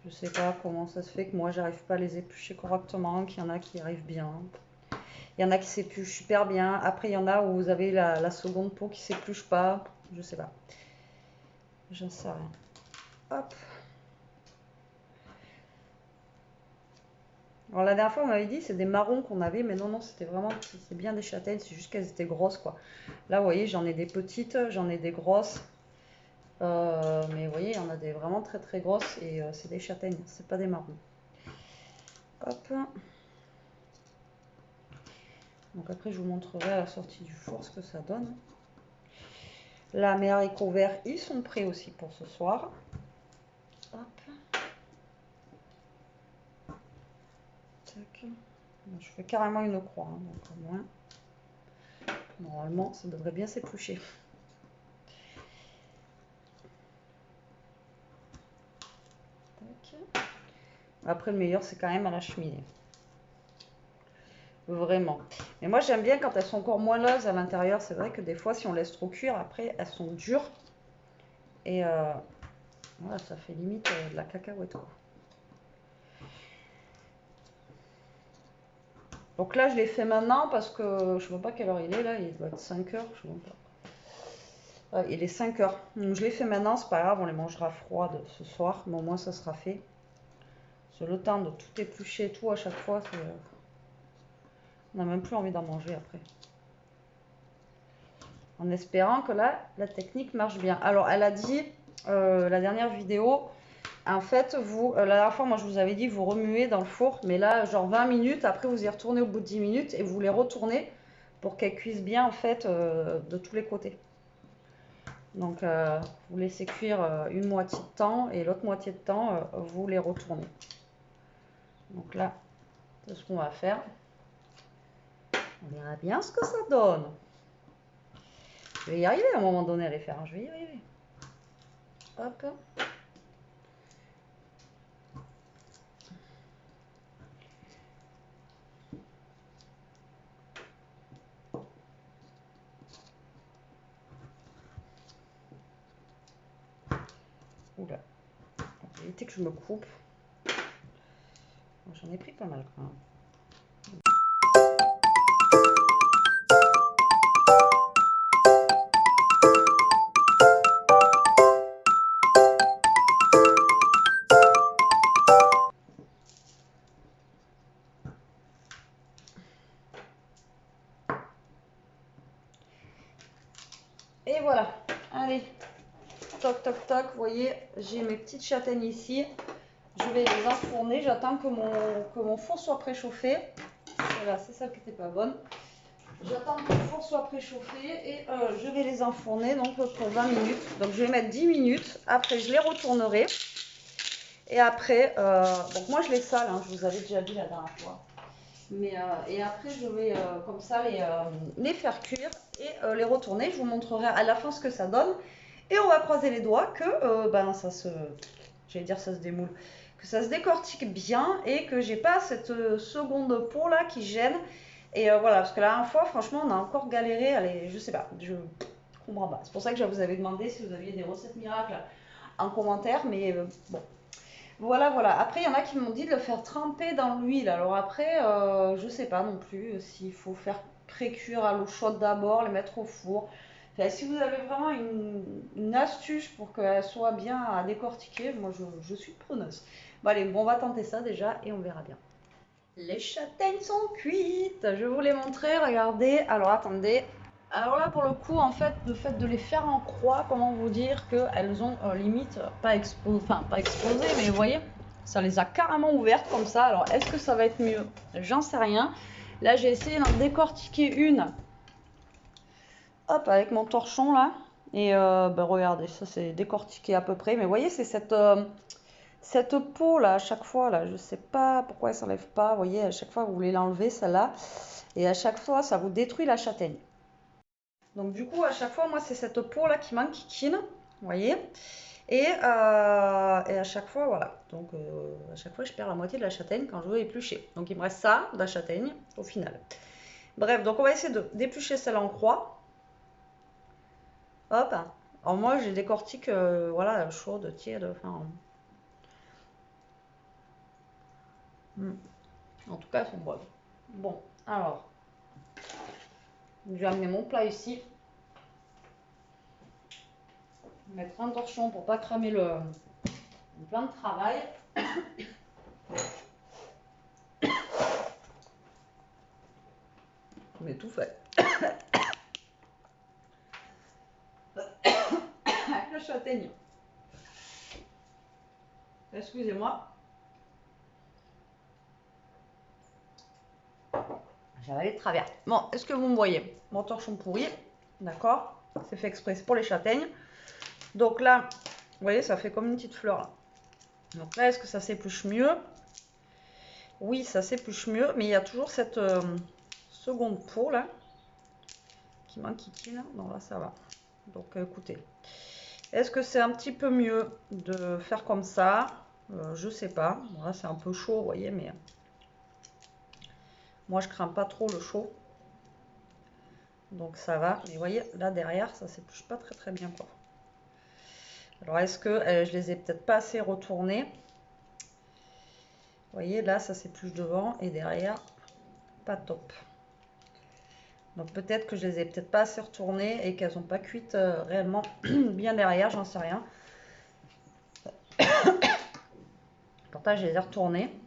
Je sais pas comment ça se fait que moi, j'arrive pas à les éplucher correctement, qu'il y en a qui arrivent bien. Il y en a qui s'épluchent super bien. Après, il y en a où vous avez la seconde peau qui s'épluche pas. Je sais pas. J'en sais rien. Hop. Alors la dernière fois, on m'avait dit c'est des marrons qu'on avait, mais non, c'était vraiment, c'est bien des châtaignes, c'est juste qu'elles étaient grosses, quoi. Là, vous voyez, j'en ai des petites, j'en ai des grosses. Mais vous voyez, il y en a des vraiment très très grosses et c'est des châtaignes, c'est pas des marrons. Hop. Donc après, je vous montrerai à la sortie du four ce que ça donne. Là, mes haricots verts, ils sont prêts aussi pour ce soir. Hop. Tac. Je fais carrément une croix, hein, donc au moins, normalement, ça devrait bien s'éplucher. Tac. Après, le meilleur, c'est quand même à la cheminée. Vraiment. Mais moi, j'aime bien quand elles sont encore moelleuses à l'intérieur. C'est vrai que des fois, si on laisse trop cuire, après, elles sont dures. Et voilà, ça fait limite de la cacahuète, quoi. Donc là, je l'ai fait maintenant parce que je ne sais pas quelle heure il est là. Il doit être 5 heures, je ne sais pas. Il est 5 heures. Donc je l'ai fait maintenant, c'est pas grave, on les mangera froides ce soir. Mais au moins, ça sera fait. C'est le temps de tout éplucher et tout à chaque fois. On n'a même plus envie d'en manger après. En espérant que là, la technique marche bien. Alors, elle a dit, la dernière vidéo, en fait, la dernière fois, moi, je vous avais dit, vous remuez dans le four, mais là, genre 20 minutes, après, vous y retournez au bout de 10 minutes et vous les retournez pour qu'elles cuisent bien, en fait, de tous les côtés. Donc, vous laissez cuire une moitié de temps et l'autre moitié de temps, vous les retournez. Donc là, c'est ce qu'on va faire. On verra bien ce que ça donne. Je vais y arriver à un moment donné à les faire, hein. Je vais y arriver. Hop. Oula. J'ai évité que je me coupe. J'en ai pris pas mal quand même. Et voilà. Allez. Toc, toc, toc. Vous voyez, j'ai mes petites châtaignes ici. Je vais les enfourner. J'attends que mon four soit préchauffé. Voilà, c'est ça qui n'était pas bonne. J'attends que le four soit préchauffé et je vais les enfourner donc pour 20 minutes. Donc je vais mettre 10 minutes. Après, je les retournerai. Et après, donc moi je les sale, hein, je vous avais déjà dit la dernière fois. Mais, et après, je vais comme ça les faire cuire et les retourner. Je vous montrerai à la fin ce que ça donne. Et on va croiser les doigts que j'allais dire ça se démoule, que ça se décortique bien et que j'ai pas cette seconde peau là qui gêne. Et voilà, parce que la dernière fois, franchement, on a encore galéré. Allez, je sais pas, je comprends pas. C'est pour ça que je vous avais demandé si vous aviez des recettes miracles en commentaire. Mais bon, voilà, voilà. Après, il y en a qui m'ont dit de le faire tremper dans l'huile. Alors après, je sais pas non plus s'il faut faire pré-cuire à l'eau chaude d'abord, les mettre au four. Enfin, si vous avez vraiment une astuce pour qu'elle soit bien à décortiquer, moi je suis preneuse. Bon allez, bon, on va tenter ça déjà et on verra bien. Les châtaignes sont cuites. Je vais vous les montrer, regardez. Alors attendez. Alors là, pour le coup, en fait, le fait de les faire en croix, comment vous dire qu'elles ont limite pas exposé, mais vous voyez, ça les a carrément ouvertes comme ça. Alors, est-ce que ça va être mieux? J'en sais rien. Là, j'ai essayé d'en décortiquer une. Hop, avec mon torchon là. Et ben, regardez, ça c'est décortiqué à peu près. Mais vous voyez, c'est cette peau là, à chaque fois là. Je sais pas pourquoi elle s'enlève pas. Vous voyez, à chaque fois vous voulez l'enlever celle-là. Et à chaque fois, ça vous détruit la châtaigne. Donc du coup, à chaque fois, moi, c'est cette peau là qui m'enquiquine. Vous voyez. Et à chaque fois, voilà. Donc à chaque fois, je perds la moitié de la châtaigne quand je veux éplucher. Donc il me reste ça, de la châtaigne, au final. Bref, donc on va essayer d'éplucher celle en croix. Hop. Alors moi, j'ai décortique, voilà, chaude, tiède, enfin... En tout cas, elles sont bonnes. Bon, alors, je vais amener mon plat ici. Mettre un torchon pour pas cramer le plan de travail. Mais tout fait. Avec la châtaigne. Excusez-moi. J'avais de travers. Bon, est-ce que vous me voyez? Mon torchon pourri. D'accord? C'est fait exprès, c'est pour les châtaignes. Donc là, vous voyez, ça fait comme une petite fleur là. Donc là, est-ce que ça s'épluche mieux? Oui, ça s'épluche mieux, mais il y a toujours cette seconde peau là qui m'enquiquine. Non, là, ça va. Donc écoutez, est-ce que c'est un petit peu mieux de faire comme ça? Je sais pas. Bon, là, c'est un peu chaud, vous voyez, mais moi, je crains pas trop le chaud. Donc ça va. Mais vous voyez, là derrière, ça s'épluche pas très très bien, quoi. Alors est-ce que je les ai peut-être pas assez retournés? Vous voyez, là, ça s'épluche devant et derrière, pas top. Donc peut-être que je les ai peut-être pas assez retournées et qu'elles n'ont pas cuites réellement bien derrière, j'en sais rien. Pourtant, je les ai retournées.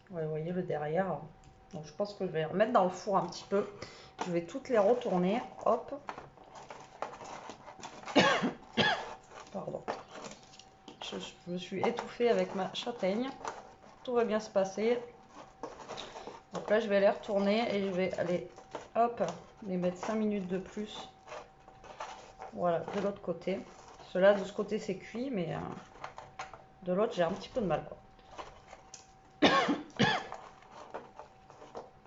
Ouais, vous voyez le derrière. Donc je pense que je vais les remettre dans le four un petit peu. Je vais toutes les retourner. Hop. Pardon. Je me suis étouffée avec ma châtaigne. Tout va bien se passer. Donc là, je vais les retourner et je vais aller, hop, les mettre 5 minutes de plus. Voilà, de l'autre côté. Cela de ce côté, c'est cuit, mais de l'autre, j'ai un petit peu de mal, quoi.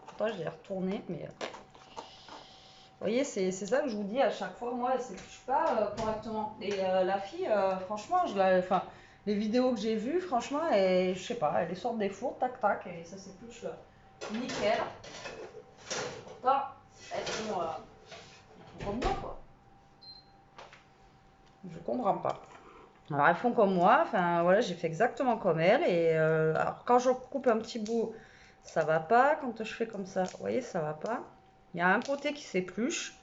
Pourtant, je les ai retournés, mais... vous voyez, c'est ça que je vous dis à chaque fois. Moi, elle ne s'épluche pas correctement. Et la fille, franchement, enfin, les vidéos que j'ai vues, franchement, je sais pas, elle les sort des fours, tac, tac, et ça s'épluche nickel. Pourtant, elles sont comme moi, quoi. Je comprends pas. Alors elles font comme moi, enfin voilà, j'ai fait exactement comme elles. Et alors quand je coupe un petit bout, ça va pas. Quand je fais comme ça, vous voyez, ça va pas. Il y a un côté qui s'épluche.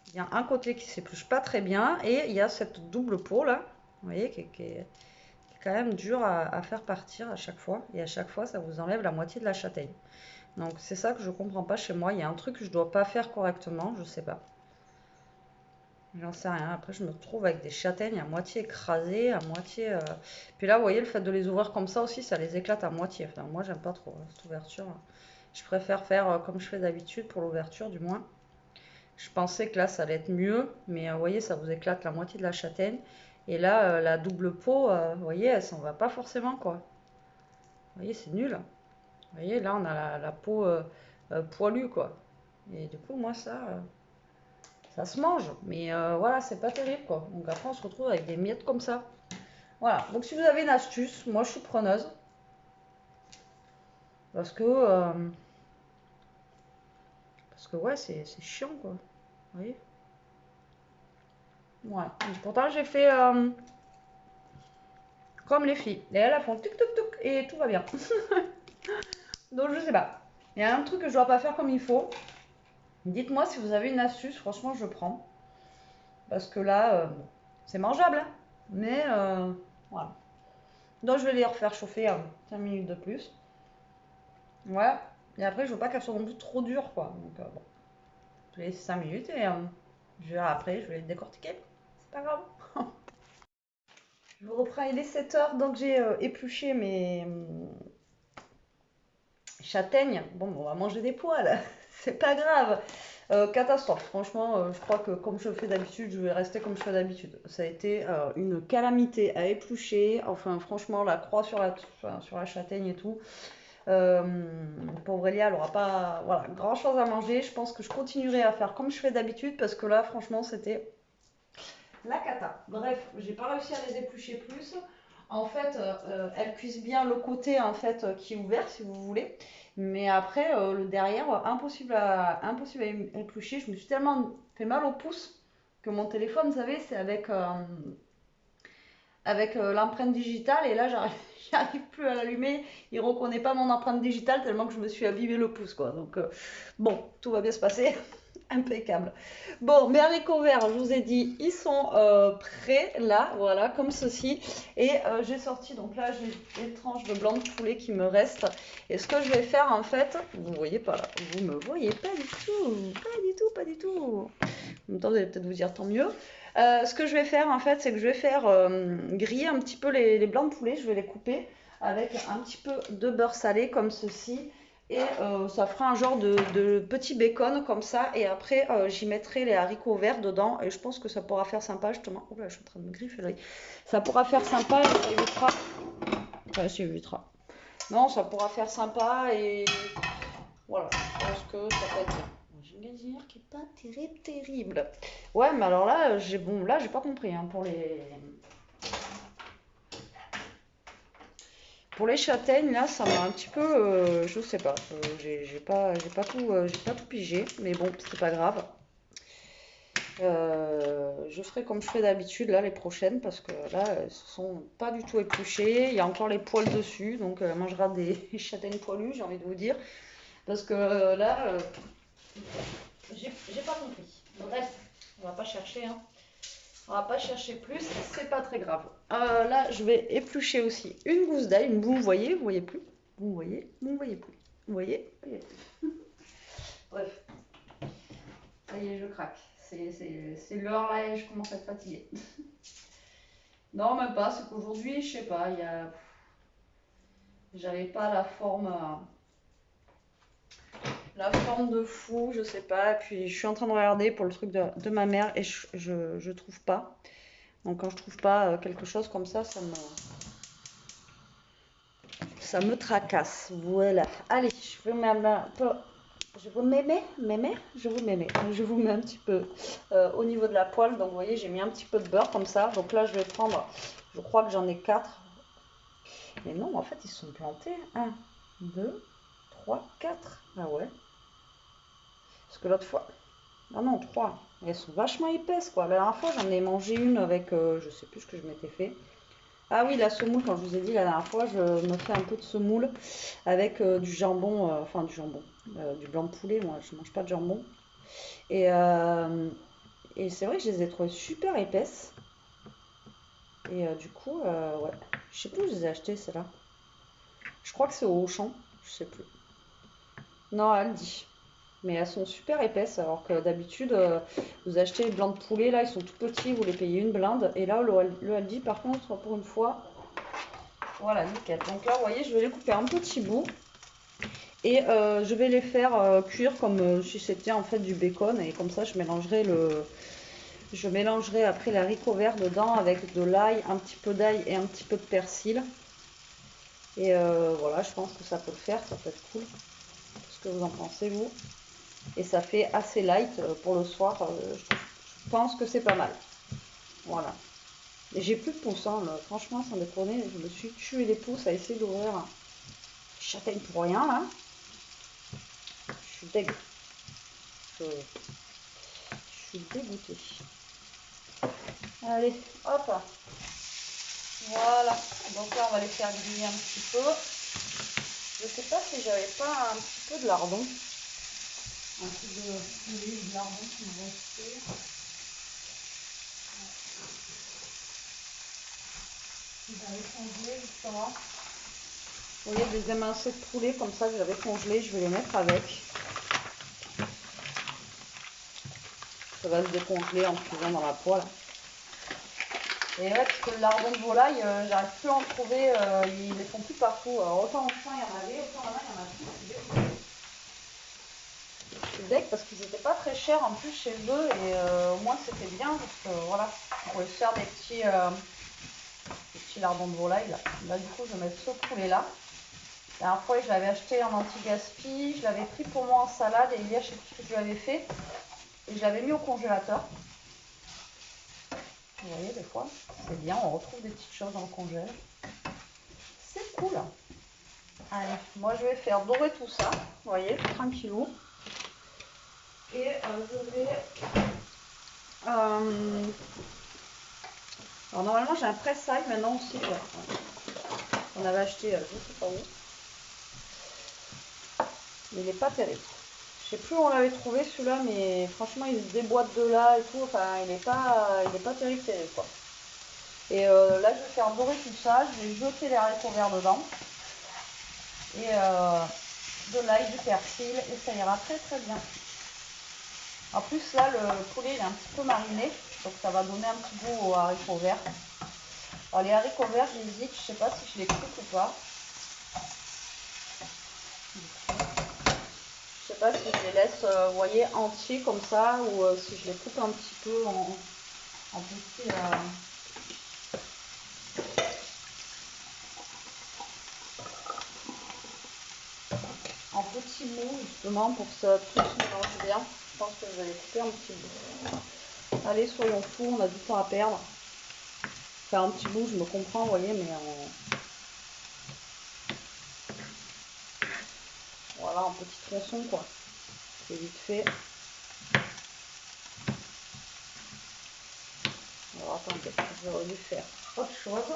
Il y a un côté qui s'épluche pas très bien. Et il y a cette double peau là, vous voyez, qui est quand même dur à faire partir à chaque fois. Et à chaque fois, ça vous enlève la moitié de la châtaigne. Donc c'est ça que je comprends pas chez moi. Il y a un truc que je dois pas faire correctement, je sais pas. J'en sais rien. Après, je me retrouve avec des châtaignes à moitié écrasées, à moitié... Puis là, vous voyez, le fait de les ouvrir comme ça aussi, ça les éclate à moitié. Enfin, moi, j'aime pas trop cette ouverture. Je préfère faire comme je fais d'habitude pour l'ouverture, du moins. Je pensais que là, ça allait être mieux. Mais vous voyez, ça vous éclate la moitié de la châtaigne. Et là, la double peau, vous voyez, elle s'en va pas forcément, quoi. Vous voyez, c'est nul. Vous voyez, là, on a la peau poilue, quoi. Et du coup, moi, ça se mange, mais voilà, c'est pas terrible, quoi. Donc après, on se retrouve avec des miettes comme ça. Voilà, donc si vous avez une astuce, moi je suis preneuse. Parce que, ouais, c'est chiant, quoi. Vous voyez? Ouais. Donc, pourtant, j'ai fait comme les filles. Et elles font tuk tuk tuk et tout va bien. Donc je sais pas. Il y a un truc que je dois pas faire comme il faut. Dites-moi si vous avez une astuce, franchement, je prends. Parce que là, c'est mangeable, hein. Mais voilà. Donc je vais les refaire chauffer 5 minutes de plus. Ouais. Et après, je veux pas qu'elles soient non plus trop dures, quoi. Donc bon, je les laisse 5 minutes et après, je vais les décortiquer. C'est pas grave. Je vous reprends, il est 7h, donc j'ai épluché mes châtaignes. Bon, on va manger des poils, c'est pas grave. Catastrophe, franchement, je crois que comme je fais d'habitude, je vais rester comme je fais d'habitude. Ça a été une calamité à éplucher. Enfin, franchement, la croix sur la châtaigne et tout. Euh, Pauvre Elia, elle n'aura pas voilà, grand chose à manger. Je pense que je continuerai à faire comme je fais d'habitude parce que là, franchement, c'était la cata. Bref, j'ai pas réussi à les éplucher plus. En fait, elles cuisent bien le côté en fait qui est ouvert, si vous voulez. Mais après, le derrière, impossible à éplucher. Je me suis tellement fait mal au pouce que mon téléphone, vous savez, c'est avec l'empreinte digitale. Et là, j'arrive plus à l'allumer. Il reconnaît pas mon empreinte digitale tellement que je me suis abîmé le pouce, quoi. Donc, bon, tout va bien se passer. Impeccable. Bon, mes haricots verts, je vous ai dit, ils sont prêts là, voilà, comme ceci. Et j'ai sorti, donc là, j'ai des tranches de blanc de poulet qui me restent. Et ce que je vais faire, en fait, vous voyez pas là, vous me voyez pas du tout, pas du tout, pas du tout. En même temps, vous allez peut-être vous dire tant mieux. Ce que je vais faire, en fait, c'est que je vais faire griller un petit peu les blancs de poulet. Je vais les couper avec un petit peu de beurre salé, comme ceci. Et ça fera un genre de petit bacon comme ça. Et après, j'y mettrai les haricots verts dedans. Et je pense que ça pourra faire sympa, justement. Oh là, je suis en train de me griffer l'œil. Ça pourra faire sympa et ça évitera. Enfin, ça évitera. Non, ça pourra faire sympa et voilà. Je pense que ça peut être bien. J'ai une gazinière qui est pas terrible, terrible. Ouais, mais alors là, j'ai pas compris hein, Pour les châtaignes, là, ça m'a un petit peu, je sais pas, j'ai pas tout pigé, mais bon, c'est pas grave. Je ferai comme je fais d'habitude là les prochaines parce que là, elles se sont pas du tout épluchées. Il y a encore les poils dessus, donc elle mangera des châtaignes poilues, j'ai envie de vous dire, parce que là, j'ai pas compris. Bref, on va pas chercher, hein. On va pas chercher plus, c'est pas très grave. Là, je vais éplucher aussi une gousse d'ail. Vous voyez plus. Vous voyez plus. Vous voyez plus. Bref, ça y est, je craque. C'est l'heure là et je commence à être fatiguée. Non, même pas, c'est qu'aujourd'hui, je sais pas, j'avais pas la forme de fou, je sais pas. Puis je suis en train de regarder pour le truc de ma mère et je trouve pas. Donc quand je trouve pas quelque chose comme ça me tracasse. Voilà. Allez, je vous mets un peu. Je vous mets un petit peu au niveau de la poêle. Donc vous voyez, j'ai mis un petit peu de beurre comme ça. Donc là, je vais prendre, je crois que j'en ai 4. Mais non, en fait, ils se sont plantés. 1, 2, 3, 4. Ah ouais. Parce que l'autre fois. Ah non, 3. Elles sont vachement épaisses quoi. La dernière fois, j'en ai mangé une avec, je sais plus ce que je m'étais fait. Ah oui, la semoule, quand je vous ai dit la dernière fois, je me fais un peu de semoule avec du jambon, du blanc de poulet. Moi, je ne mange pas de jambon. Et, et c'est vrai que je les ai trouvées super épaisses. Et du coup, ouais. Je sais plus où je les ai achetées, celles-là. Je crois que c'est au Auchan. Je sais plus. Non, elle dit. Mais elles sont super épaisses, alors que d'habitude, vous achetez les blancs de poulet, là, ils sont tout petits, vous les payez une blinde. Et là, le Aldi, par contre, pour une fois, voilà, nickel. Donc là, vous voyez, je vais les couper en petits bouts. Et je vais les faire cuire comme si c'était en fait du bacon. Et comme ça, je mélangerai après les haricots verts dedans avec de l'ail, un petit peu d'ail et un petit peu de persil. Et voilà, je pense que ça peut le faire, ça peut être cool. Qu'est-ce que vous en pensez, vous? Et ça fait assez light pour le soir. Je pense que c'est pas mal. Voilà. Et j'ai plus de pouces, hein, franchement, sans déconner. Je me suis tué les pouces à essayer d'ouvrir un châtaigne pour rien, là. Je suis dégoûtée. Je suis dégoûtée. Allez, hop. Voilà. Donc là, on va les faire griller un petit peu. Je sais pas si j'avais pas un petit peu de lardon. Un peu de lardon qui me restait. J'avais congelé justement. Vous voyez des émincés de poulet comme ça que j'avais congelé, je vais les mettre avec. Ça va se décongeler en cuisant dans la poêle. Et ouais, parce que le lardon de volaille, j'arrive plus à en trouver, ils les font plus partout. Alors autant au champ il y en avait, autant là il y en a plus. Je suis deg parce qu'ils n'étaient pas très chers en plus chez eux et au moins c'était bien parce que voilà, on pouvait se faire des petits lardons de volaille là. Là du coup je vais mettre ce poulet là. La dernière fois je l'avais acheté en anti-gaspi, je l'avais pris pour moi en salade et hier je sais plus ce que je l'avais fait et je l'avais mis au congélateur. Vous voyez des fois, c'est bien, on retrouve des petites choses dans le congèle. C'est cool. Allez, moi je vais faire dorer tout ça, vous voyez, tranquillou. Et je vais... alors normalement j'ai un presse-sac maintenant aussi. Ouais. On avait acheté, je sais pas où. Mais il n'est pas terrible. Je sais plus où on l'avait trouvé celui-là, mais franchement il se déboîte de là et tout. Enfin il n'est pas terrible quoi. Et là je vais faire dorer tout ça, je vais jeter les haricots verts dedans. Et de l'ail, du persil, et ça ira très très bien. En plus là le poulet il est un petit peu mariné, donc ça va donner un petit goût aux haricots verts. Alors les haricots verts j'hésite, je sais pas si je les coupe ou pas. Je sais pas si je les laisse vous voyez entiers comme ça ou si je les coupe un petit peu en petits mots justement pour que ça tout se mélange bien. Je pense que je vais les couper en petits bouts. Allez, soyons fous, on a du temps à perdre. Faire un petit bout, je me comprends, vous voyez, mais voilà, en petits tronçons, quoi. C'est vite fait. Alors, attendez, j'aurais dû faire autre chose.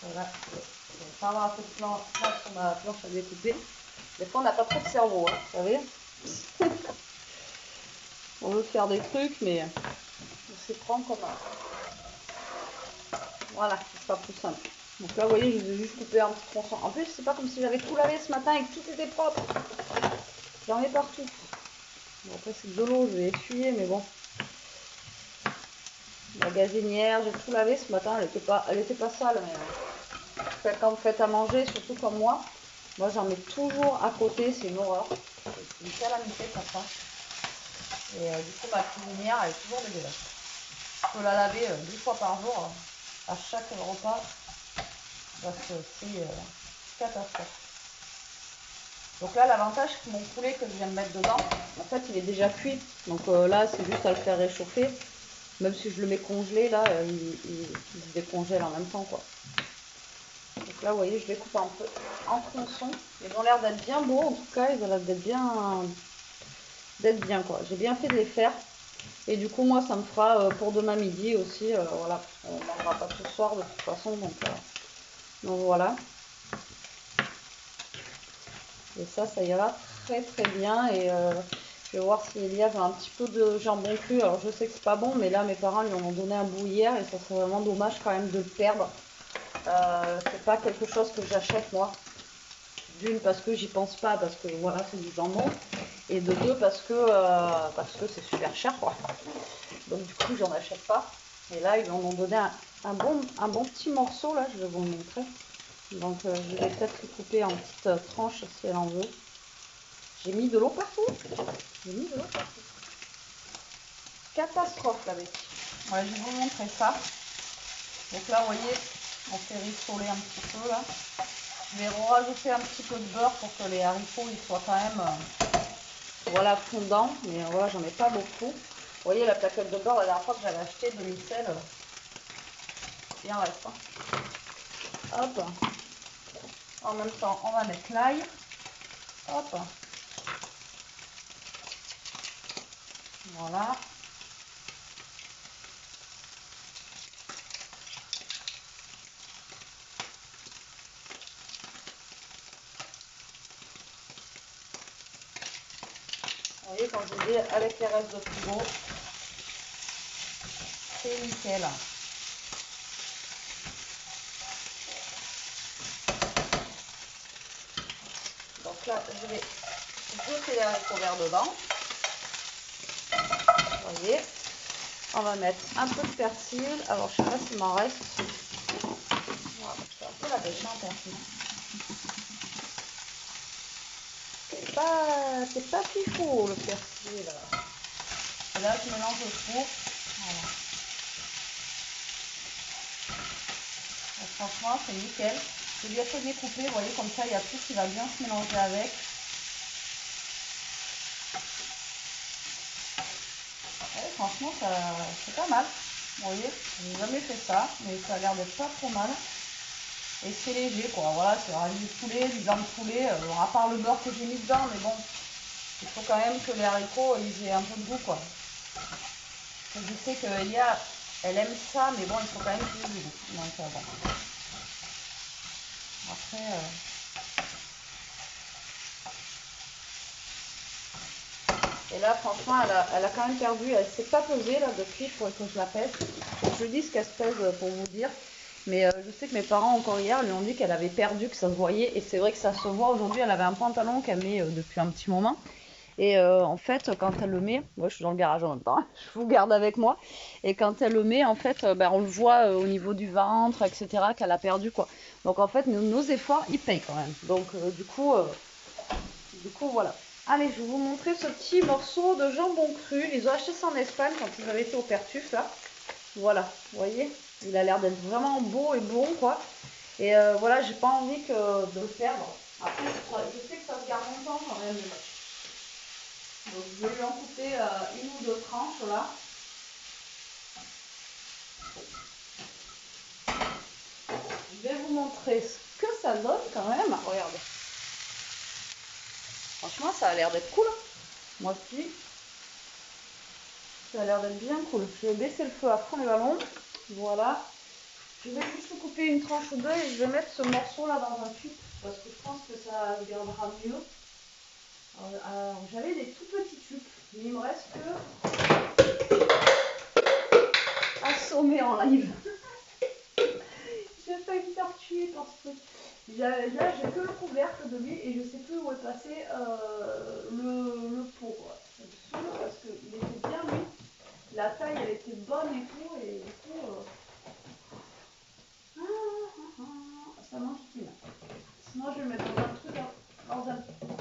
Voilà, je vais pas avoir un peu de place sur ma planche à découper. Des fois, on n'a pas trop de cerveau, hein, vous savez. On veut faire des trucs, mais on s'y prend comme un... Voilà, ce sera plus simple. Donc là, vous voyez, je vous ai juste coupé un petit tronçon. En plus, c'est pas comme si j'avais tout lavé ce matin et que tout était propre. J'en ai partout. Bon, après, c'est de l'eau, je vais essuyer, mais bon. La gazinière, j'ai tout lavé ce matin, elle était pas sale, mais quand vous faites à manger, surtout comme moi j'en mets toujours à côté, c'est une horreur. C'est une calamité pour ça. Et du coup, ma cuisinière, elle est toujours dégueulasse. Je peux la laver 10 fois par jour à chaque repas parce que c'est catastrophe. Donc là, l'avantage, c'est que mon poulet que je viens de mettre dedans, en fait, il est déjà cuit. Donc là, c'est juste à le faire réchauffer. Même si je le mets congelé, là, il se décongèle en même temps, quoi. Donc là, vous voyez, je les coupe un peu en tronçons. Ils ont l'air d'être bien beaux, en tout cas, ils ont l'air d'être bien, quoi. J'ai bien fait de les faire. Et du coup, moi, ça me fera pour demain midi aussi. Voilà, on ne mangera pas ce soir de toute façon, donc voilà. Et ça ira très très bien. Et je vais voir si Elia veut un petit peu de jambon cru. Alors je sais que c'est pas bon, mais là mes parents lui en ont donné un bout hier et ça serait vraiment dommage quand même de le perdre. C'est pas quelque chose que j'achète moi. D'une parce que j'y pense pas, parce que voilà c'est du jambon. Et de deux parce que c'est super cher quoi. Donc du coup j'en achète pas. Et là ils en ont donné un bon petit morceau là, je vais vous le montrer. Donc je vais peut-être le couper en petites tranches si elle en veut. J'ai mis de l'eau partout. Catastrophe la bête. Ouais, je vais vous montrer ça. Donc là, vous voyez, on fait rissoler un petit peu là. Je vais rajouter un petit peu de beurre pour que les haricots ils soient quand même voilà, fondants. Mais voilà, j'en ai pas beaucoup. Vous voyez la plaquette de beurre, la dernière fois que j'avais acheté de Micelle, il en reste. Hein. Hop. En même temps, on va mettre l'ail. Hop. Voilà. Vous voyez, quand je vous dis avec les restes de frigo, c'est nickel. Donc là, je vais jeter les haricots verts dedans. Vous voyez. On va mettre un peu de persil. Alors, je sais pas s'il m'en reste. Voilà, c'est un peu la bêche, hein, persil. C'est pas fifou le persil. Et là, je mélange le tout. Voilà. Et franchement, c'est nickel. Je vais un peu découper, vous voyez, comme ça, il y a tout qui va bien se mélanger avec. Ouais, franchement, c'est pas mal. Vous voyez, j'ai jamais fait ça, mais ça a l'air d'être pas trop mal. Et c'est léger, quoi. Voilà, c'est du poulet, du blanc de poulet. À part le beurre que j'ai mis dedans, mais bon, il faut quand même que les haricots ils aient un peu de goût, quoi. Je sais que Elia, elle aime ça, mais bon, il faut quand même qu'il y ait du goût. Donc, bon. Après, et là, franchement, elle a quand même perdu. Elle s'est pas pesée, là, depuis. Il faudrait que je la pèse. Je dis ce qu'elle se pèse pour vous dire. Mais je sais que mes parents, encore hier, lui ont dit qu'elle avait perdu, que ça se voyait. Et c'est vrai que ça se voit aujourd'hui. Elle avait un pantalon qu'elle met depuis un petit moment. Et en fait, quand elle le met, moi je suis dans le garage en même temps, je vous garde avec moi. Et quand elle le met, en fait, on le voit au niveau du ventre, etc., qu'elle a perdu, quoi. Donc en fait, nos efforts, ils payent quand même. Donc du coup, voilà. Allez, je vais vous montrer ce petit morceau de jambon cru. Ils ont acheté ça en Espagne quand ils avaient été au Pertuf, là. Voilà, vous voyez, il a l'air d'être vraiment beau et bon, quoi. Et voilà, j'ai pas envie de le perdre. Après, je sais que ça se garde longtemps quand même. Donc je vais lui en couper une ou deux tranches là. Je vais vous montrer ce que ça donne quand même. Regardez. Franchement, ça a l'air d'être cool. Moi aussi. Ça a l'air d'être bien cool. Je vais baisser le feu à fond les ballons. Voilà. Je vais juste couper une tranche ou deux et je vais mettre ce morceau là dans un tube parce que je pense que ça gardera mieux. Alors, j'avais des tout petits tubes, mais il me reste que assommer en live. J'ai failli me faire tuer par ce truc. Là, j'ai que le couvercle de lui et je sais plus où est passé le pot. Ça me saoule parce qu'il était bien lui. La taille, elle était bonne et tout. Et du coup, ça m'enquiquine. Sinon, je vais le mettre dans un truc, dans un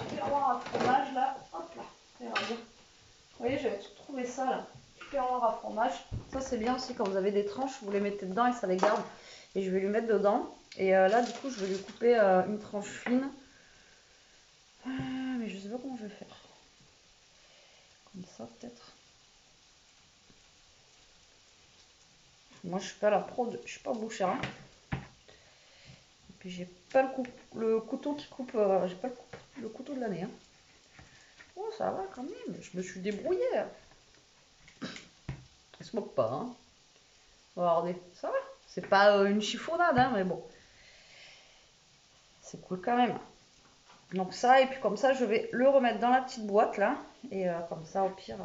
tiroir à fromage là. Hop là, ça ira bien. Vous voyez, j'avais trouvé ça là. Tiroir à fromage. Ça, c'est bien aussi quand vous avez des tranches, vous les mettez dedans et ça les garde. Et je vais lui mettre dedans. Et là, du coup, je vais lui couper une tranche fine. Mais je sais pas comment je vais faire. Comme ça, peut-être. Moi, je suis pas la pro, je suis pas bouchère. Hein. Et puis, j'ai pas le couteau qui coupe. J'ai pas le couteau de l'année. Hein. Oh, ça va quand même. Je me suis débrouillée. Elle se moque pas. Hein. Regardez, ça va. C'est pas une chiffonnade, hein, mais bon. C'est cool quand même. Donc ça, et puis comme ça, je vais le remettre dans la petite boîte là. Et comme ça, au pire,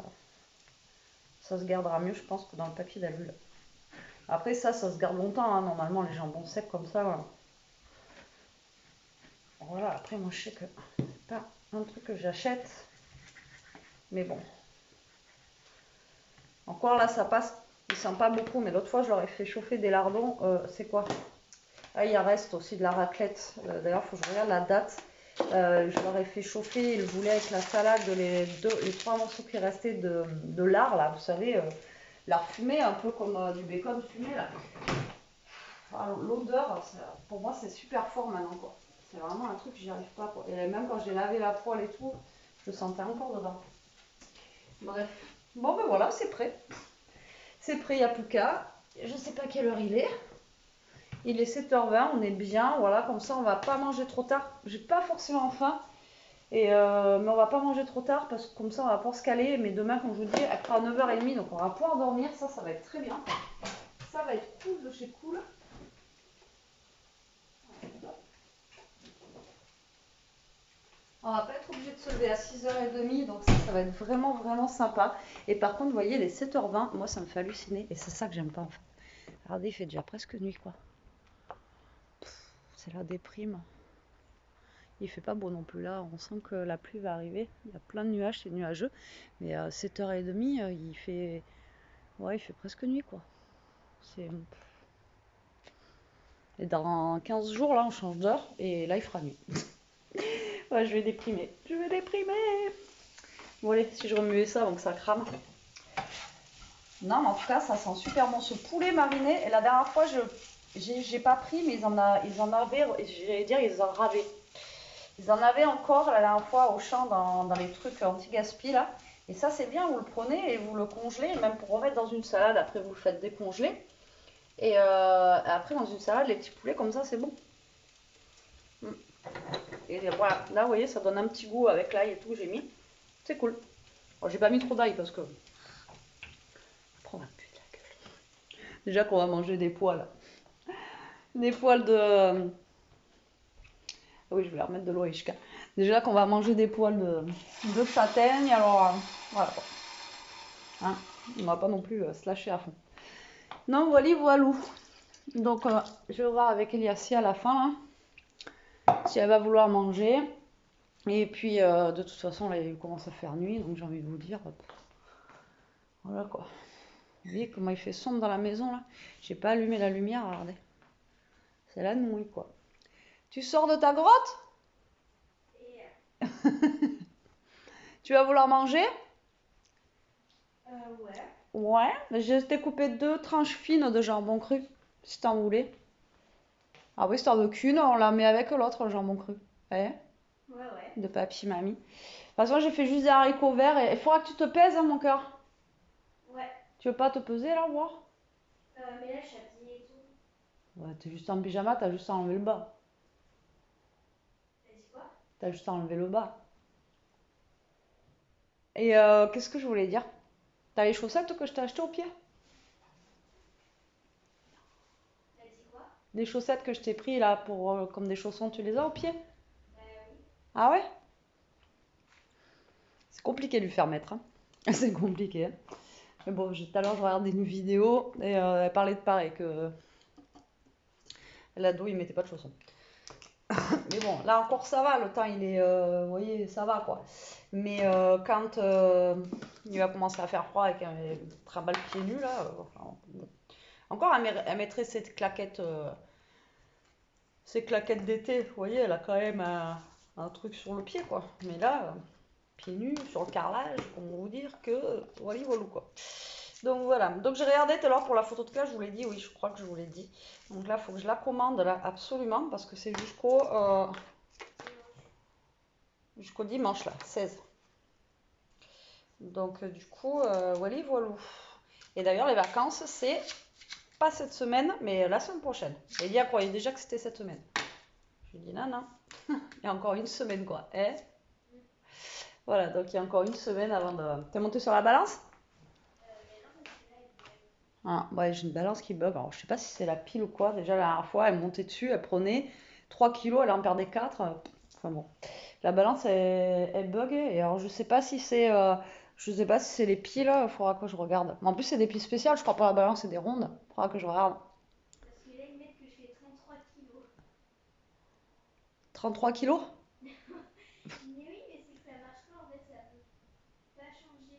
ça se gardera mieux, je pense, que dans le papier d'alu. Après, ça se garde longtemps. Hein, normalement, les jambons secs comme ça. Voilà, après, moi, je sais que c'est pas un truc que j'achète. Mais bon. Encore là, ça passe. Ils sentent pas beaucoup, mais l'autre fois, je leur ai fait chauffer des lardons. C'est quoi? Ah, il en reste aussi de la raclette. D'ailleurs, il faut que je regarde la date. Je leur ai fait chauffer, ils voulaient avec la salade les 3 morceaux qui restaient de lard, là, vous savez, lard fumé, un peu comme du bacon fumé, là. Enfin, l'odeur, pour moi, c'est super fort maintenant, quoi. C'est vraiment un truc que j'y arrive pas, quoi. Et même quand j'ai lavé la poêle et tout, je le sentais encore dedans. Bref. Bon, ben voilà, c'est prêt. C'est prêt, il n'y a plus qu'à. Je sais pas quelle heure il est. Il est 7h20, on est bien, voilà, comme ça on va pas manger trop tard. J'ai pas forcément faim, mais on va pas manger trop tard parce que comme ça on va pouvoir se caler. Mais demain, comme je vous dis, après à 9h30, donc on va pouvoir dormir, ça va être très bien. Ça va être cool de chez cool. On va pas être obligé de se lever à 6h30, donc ça va être vraiment vraiment sympa. Et par contre, vous voyez, les 7h20, moi ça me fait halluciner et c'est ça que j'aime pas en fait. Regardez, il fait déjà presque nuit quoi. C'est la déprime. Il fait pas beau non plus là, on sent que la pluie va arriver. Il y a plein de nuages, c'est nuageux. Mais à 7h30, il fait Ouais, il fait presque nuit, quoi. C'est... Et dans 15 jours, là, on change d'heure. Et là, il fera nuit. Ouais, je vais déprimer. Je vais déprimer. Bon, allez, si je remuais ça avant que ça crame. Non, mais en tout cas, ça sent super bon ce poulet mariné. Et la dernière fois, j'ai pas pris, mais ils en avaient, j'allais dire, ils en ravaient. Ils en avaient encore la dernière fois au champ dans les trucs anti-gaspi là. Et ça, c'est bien, vous le prenez et vous le congelez, même pour remettre dans une salade. Après, vous le faites décongeler. Et après, dans une salade, les petits poulets comme ça, c'est bon. Et voilà, là, vous voyez, ça donne un petit goût avec l'ail et tout, j'ai mis. C'est cool. Alors, j'ai pas mis trop d'ail parce que. Prends un peu de la gueule. Déjà qu'on va manger des poils. Des poils de. Ah oui, je vais leur remettre de l'eau, Ishka. Déjà qu'on va manger des poils de châtaigne, alors voilà. Hein, on va pas non plus se lâcher à fond. Non, voilà, voilou. Donc, je vais voir avec Eliassi à la fin, hein, si elle va vouloir manger. Et puis, de toute façon, là, il commence à faire nuit, donc j'ai envie de vous dire. Voilà quoi. Vous voyez comment il fait sombre dans la maison là? J'ai pas allumé la lumière, regardez. C'est la nuit quoi. Tu sors de ta grotte? Tu vas vouloir manger? Ouais. Ouais, je t'ai coupé 2 tranches fines de jambon cru, si t'en voulais. Ah oui, si t'en veux qu'une, on la met avec l'autre, le jambon cru. Eh, Ouais. de papy, mamie. De toute façon, j'ai fait juste des haricots verts et il faudra que tu te pèses, hein, mon cœur. Ouais. Tu veux pas te peser là, voir? Mais là, je suis habillée et tout. Ouais, t'es juste en pyjama, t'as juste à enlever le bas. T'as dit quoi? T'as juste à enlever le bas. Et qu'est-ce que je voulais dire? T'as les chaussettes que je t'ai achetées au pied? T'as dit quoi? Des chaussettes que je t'ai pris là pour comme des chaussons, tu les as au pied? Oui. Ah ouais? C'est compliqué de lui faire mettre, hein. C'est compliqué, hein. Mais bon, tout à l'heure, je regardais une vidéo et elle parlait de pareil, que l'ado, il mettait pas de chaussons. Mais bon, là encore, ça va, le temps, il est, vous voyez, ça va, quoi. Mais quand il va commencer à faire froid et qu'elle trimballe pieds nus, là, enfin, bon. Encore, elle mettrait ses claquettes d'été, vous voyez, elle a quand même un truc sur le pied, quoi. Mais là, pieds nus, sur le carrelage, comment vous dire que, voilà, voilà, quoi. Donc voilà, donc j'ai regardé tout à l'heure pour la photo de cas, je vous l'ai dit, oui, je crois que je vous l'ai dit. Donc là, il faut que je la commande, là, absolument, parce que c'est jusqu'au dimanche, là, 16. Donc du coup, voilà, voilà. Et d'ailleurs, les vacances, c'est pas cette semaine, mais la semaine prochaine. Et il croyait déjà que c'était cette semaine. Je lui dis non, non. Il y a encore une semaine, quoi. Voilà, donc il y a encore une semaine avant de... T'es monté sur la balance? Mais non, parce que là, il bug. Ah, ouais, j'ai une balance qui bug. Alors, je sais pas si c'est la pile ou quoi. Déjà, la dernière fois, elle montait dessus, elle prenait 3 kilos, elle en perdait 4. Enfin bon. La balance, elle bug. Et alors, je sais pas si c'est les piles, il faudra que je regarde. Mais en plus, c'est des piles spéciales, je crois pas la balance, c'est des rondes. Il faudra que je regarde. Parce que là, ils mettent que je fais 33 kilos. 33 kilos? Mais oui, mais c'est que ça marche pas, en fait, ça veut pas changer.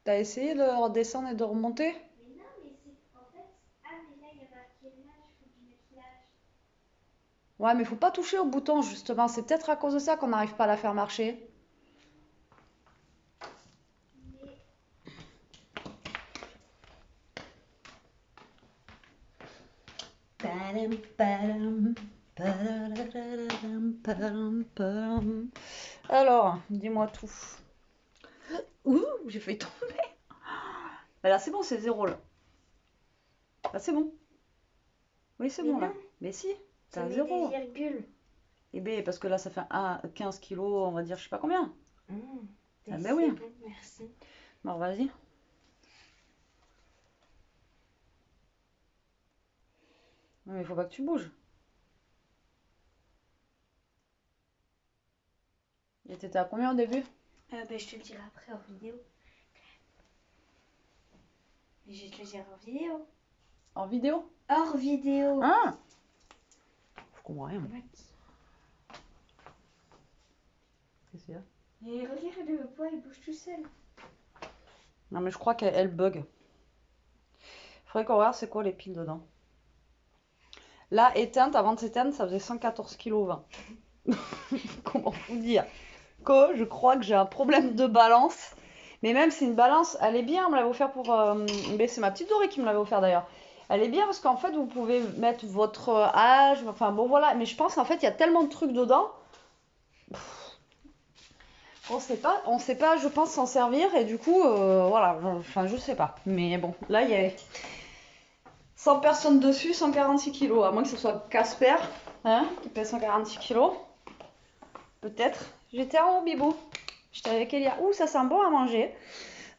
T'as essayé de redescendre et de remonter? Mais non, mais c'est en fait. Ah, mais là, il y a marqué l'âge, faut que je mette l'âge. Ouais, mais faut pas toucher au bouton, justement. C'est peut-être à cause de ça qu'on n'arrive pas à la faire marcher. Mais. Padam, padam, padadadadam, padam, padam. Alors, dis-moi tout. Ouh, j'ai failli tomber. Bah là, c'est bon, c'est zéro là. Là, c'est bon. Oui, c'est Mais bon là. non, Mais si, ça t'as met des zéro. virgules. Eh bien, parce que là, ça fait 15 kilos, on va dire, je sais pas combien. Ah ben oui. C'est bon, merci. Alors, vas-y. Non, mais il faut pas que tu bouges. Et t'étais à combien au début? Je te le dirai après en vidéo. Mais je vais te le dire en vidéo. En vidéo? Hors vidéo. Ah! Je comprends rien. What? Qu'est-ce qu'il y a? Et regarde, le poids il bouge tout seul. Non, mais je crois qu'elle bug. Faudrait qu'on regarde c'est quoi les piles dedans. Là, éteinte, avant de s'éteindre, ça faisait 114 kg 20. Comment vous dire? Que je crois que j'ai un problème de balance. Mais même c'est une balance, elle est bien, on me l'avait offert pour... c'est ma petite Dorée qui me l'avait offert d'ailleurs. Elle est bien parce qu'en fait, vous pouvez mettre votre âge, enfin bon voilà. Mais je pense en fait, il y a tellement de trucs dedans. On sait pas, je pense, s'en servir. Et du coup, voilà, enfin je sais pas. Mais bon, là, il y a 100 personnes dessus, 146 kilos. À moins que ce soit Casper, hein, qui pèse 146 kilos. Peut-être. J'étais en haut, Bibou. J'étais avec Elia. Ouh, ça sent bon à manger.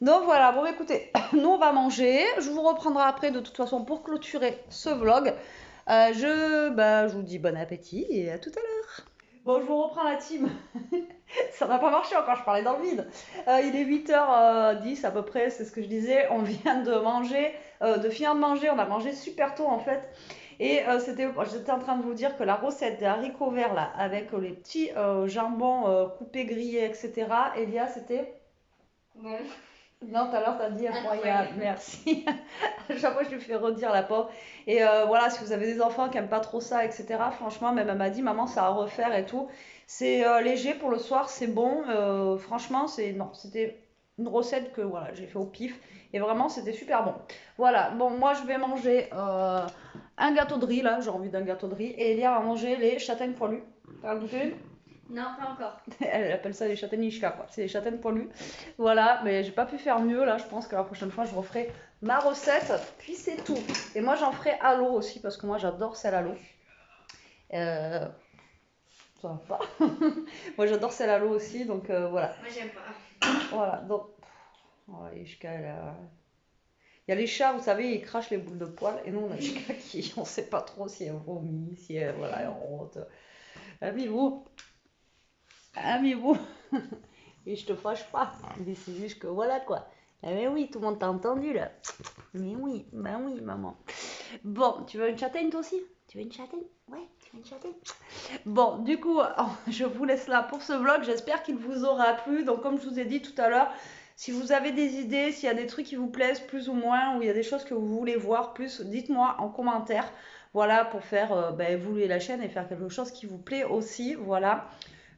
Donc voilà, bon écoutez, nous on va manger. Je vous reprendrai après de toute façon pour clôturer ce vlog. Je vous dis bon appétit et à tout à l'heure. Bon, je vous reprends la team. Ça n'a pas marché encore, je parlais dans le vide. Il est 8h10 à peu près, c'est ce que je disais. On vient de manger, de finir de manger. On a mangé super tôt en fait. Et j'étais en train de vous dire que la recette des haricots verts là, avec les petits jambons coupés, grillés, etc. Elia, c'était... Bon. Non, tout à l'heure, t'as dit incroyable, Incroyable. merci. À chaque fois, je lui fais redire la pauvre. Et voilà, si vous avez des enfants qui n'aiment pas trop ça, etc., franchement, même elle m'a dit, maman, ça à refaire et tout. C'est léger pour le soir, c'est bon. Franchement, c'était une recette que voilà, j'ai fait au pif. Et vraiment, c'était super bon. Voilà, bon, moi, je vais manger un gâteau de riz, là, j'ai envie d'un gâteau de riz. Et Elia va manger les châtaignes poilues. T'as goûté une? Non, pas encore. Elle appelle ça les châtaignichka, quoi. C'est les châtaignes poilues. Voilà, mais j'ai pas pu faire mieux là. Je pense que la prochaine fois, je referai ma recette. Puis c'est tout. Et moi, j'en ferai à l'eau aussi parce que moi, j'adore celle à l'eau. Ça va pas. Moi, j'adore celle à l'eau aussi, donc voilà. Moi, j'aime pas. Voilà, donc. Voilà, il y a les chats, vous savez, ils crachent les boules de poils. Et nous, on a Ishka qui, on sait pas trop si elle vomit, si elle, voilà, elle honte. Amis-vous. Amis-vous. Et je te fâche pas. Mais c'est juste que voilà quoi. Ah mais oui, tout le monde t'a entendu là. Mais oui, ben oui, maman. Bon, tu veux une châtaigne toi aussi? Tu veux une châtaigne? Ouais, tu veux une châtaigne? Bon, du coup, je vous laisse là pour ce vlog. J'espère qu'il vous aura plu. Donc, comme je vous ai dit tout à l'heure, si vous avez des idées, s'il y a des trucs qui vous plaisent plus ou moins, ou il y a des choses que vous voulez voir plus, dites-moi en commentaire. Voilà, pour faire évoluer la chaîne et faire quelque chose qui vous plaît aussi. Voilà.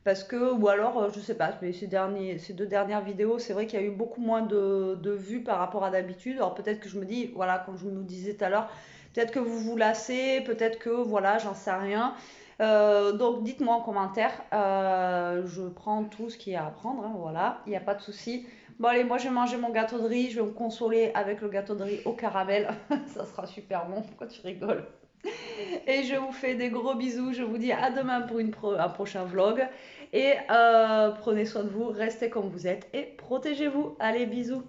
Parce que, ou alors, je sais pas, mais ces 2 dernières vidéos, c'est vrai qu'il y a eu beaucoup moins de vues par rapport à d'habitude. Alors peut-être que je me dis, voilà, comme je me disais tout à l'heure, peut-être que vous vous lassez, peut-être que, voilà, j'en sais rien. Donc dites-moi en commentaire, je prends tout ce qu'il y a à prendre, hein, voilà, il n'y a pas de souci. Bon allez, moi je vais manger mon gâteau de riz, je vais me consoler avec le gâteau de riz au caramel, ça sera super bon, pourquoi tu rigoles? Et je vous fais des gros bisous. Je vous dis à demain pour un prochain vlog. Et prenez soin de vous, restez comme vous êtes et protégez-vous. Allez, bisous.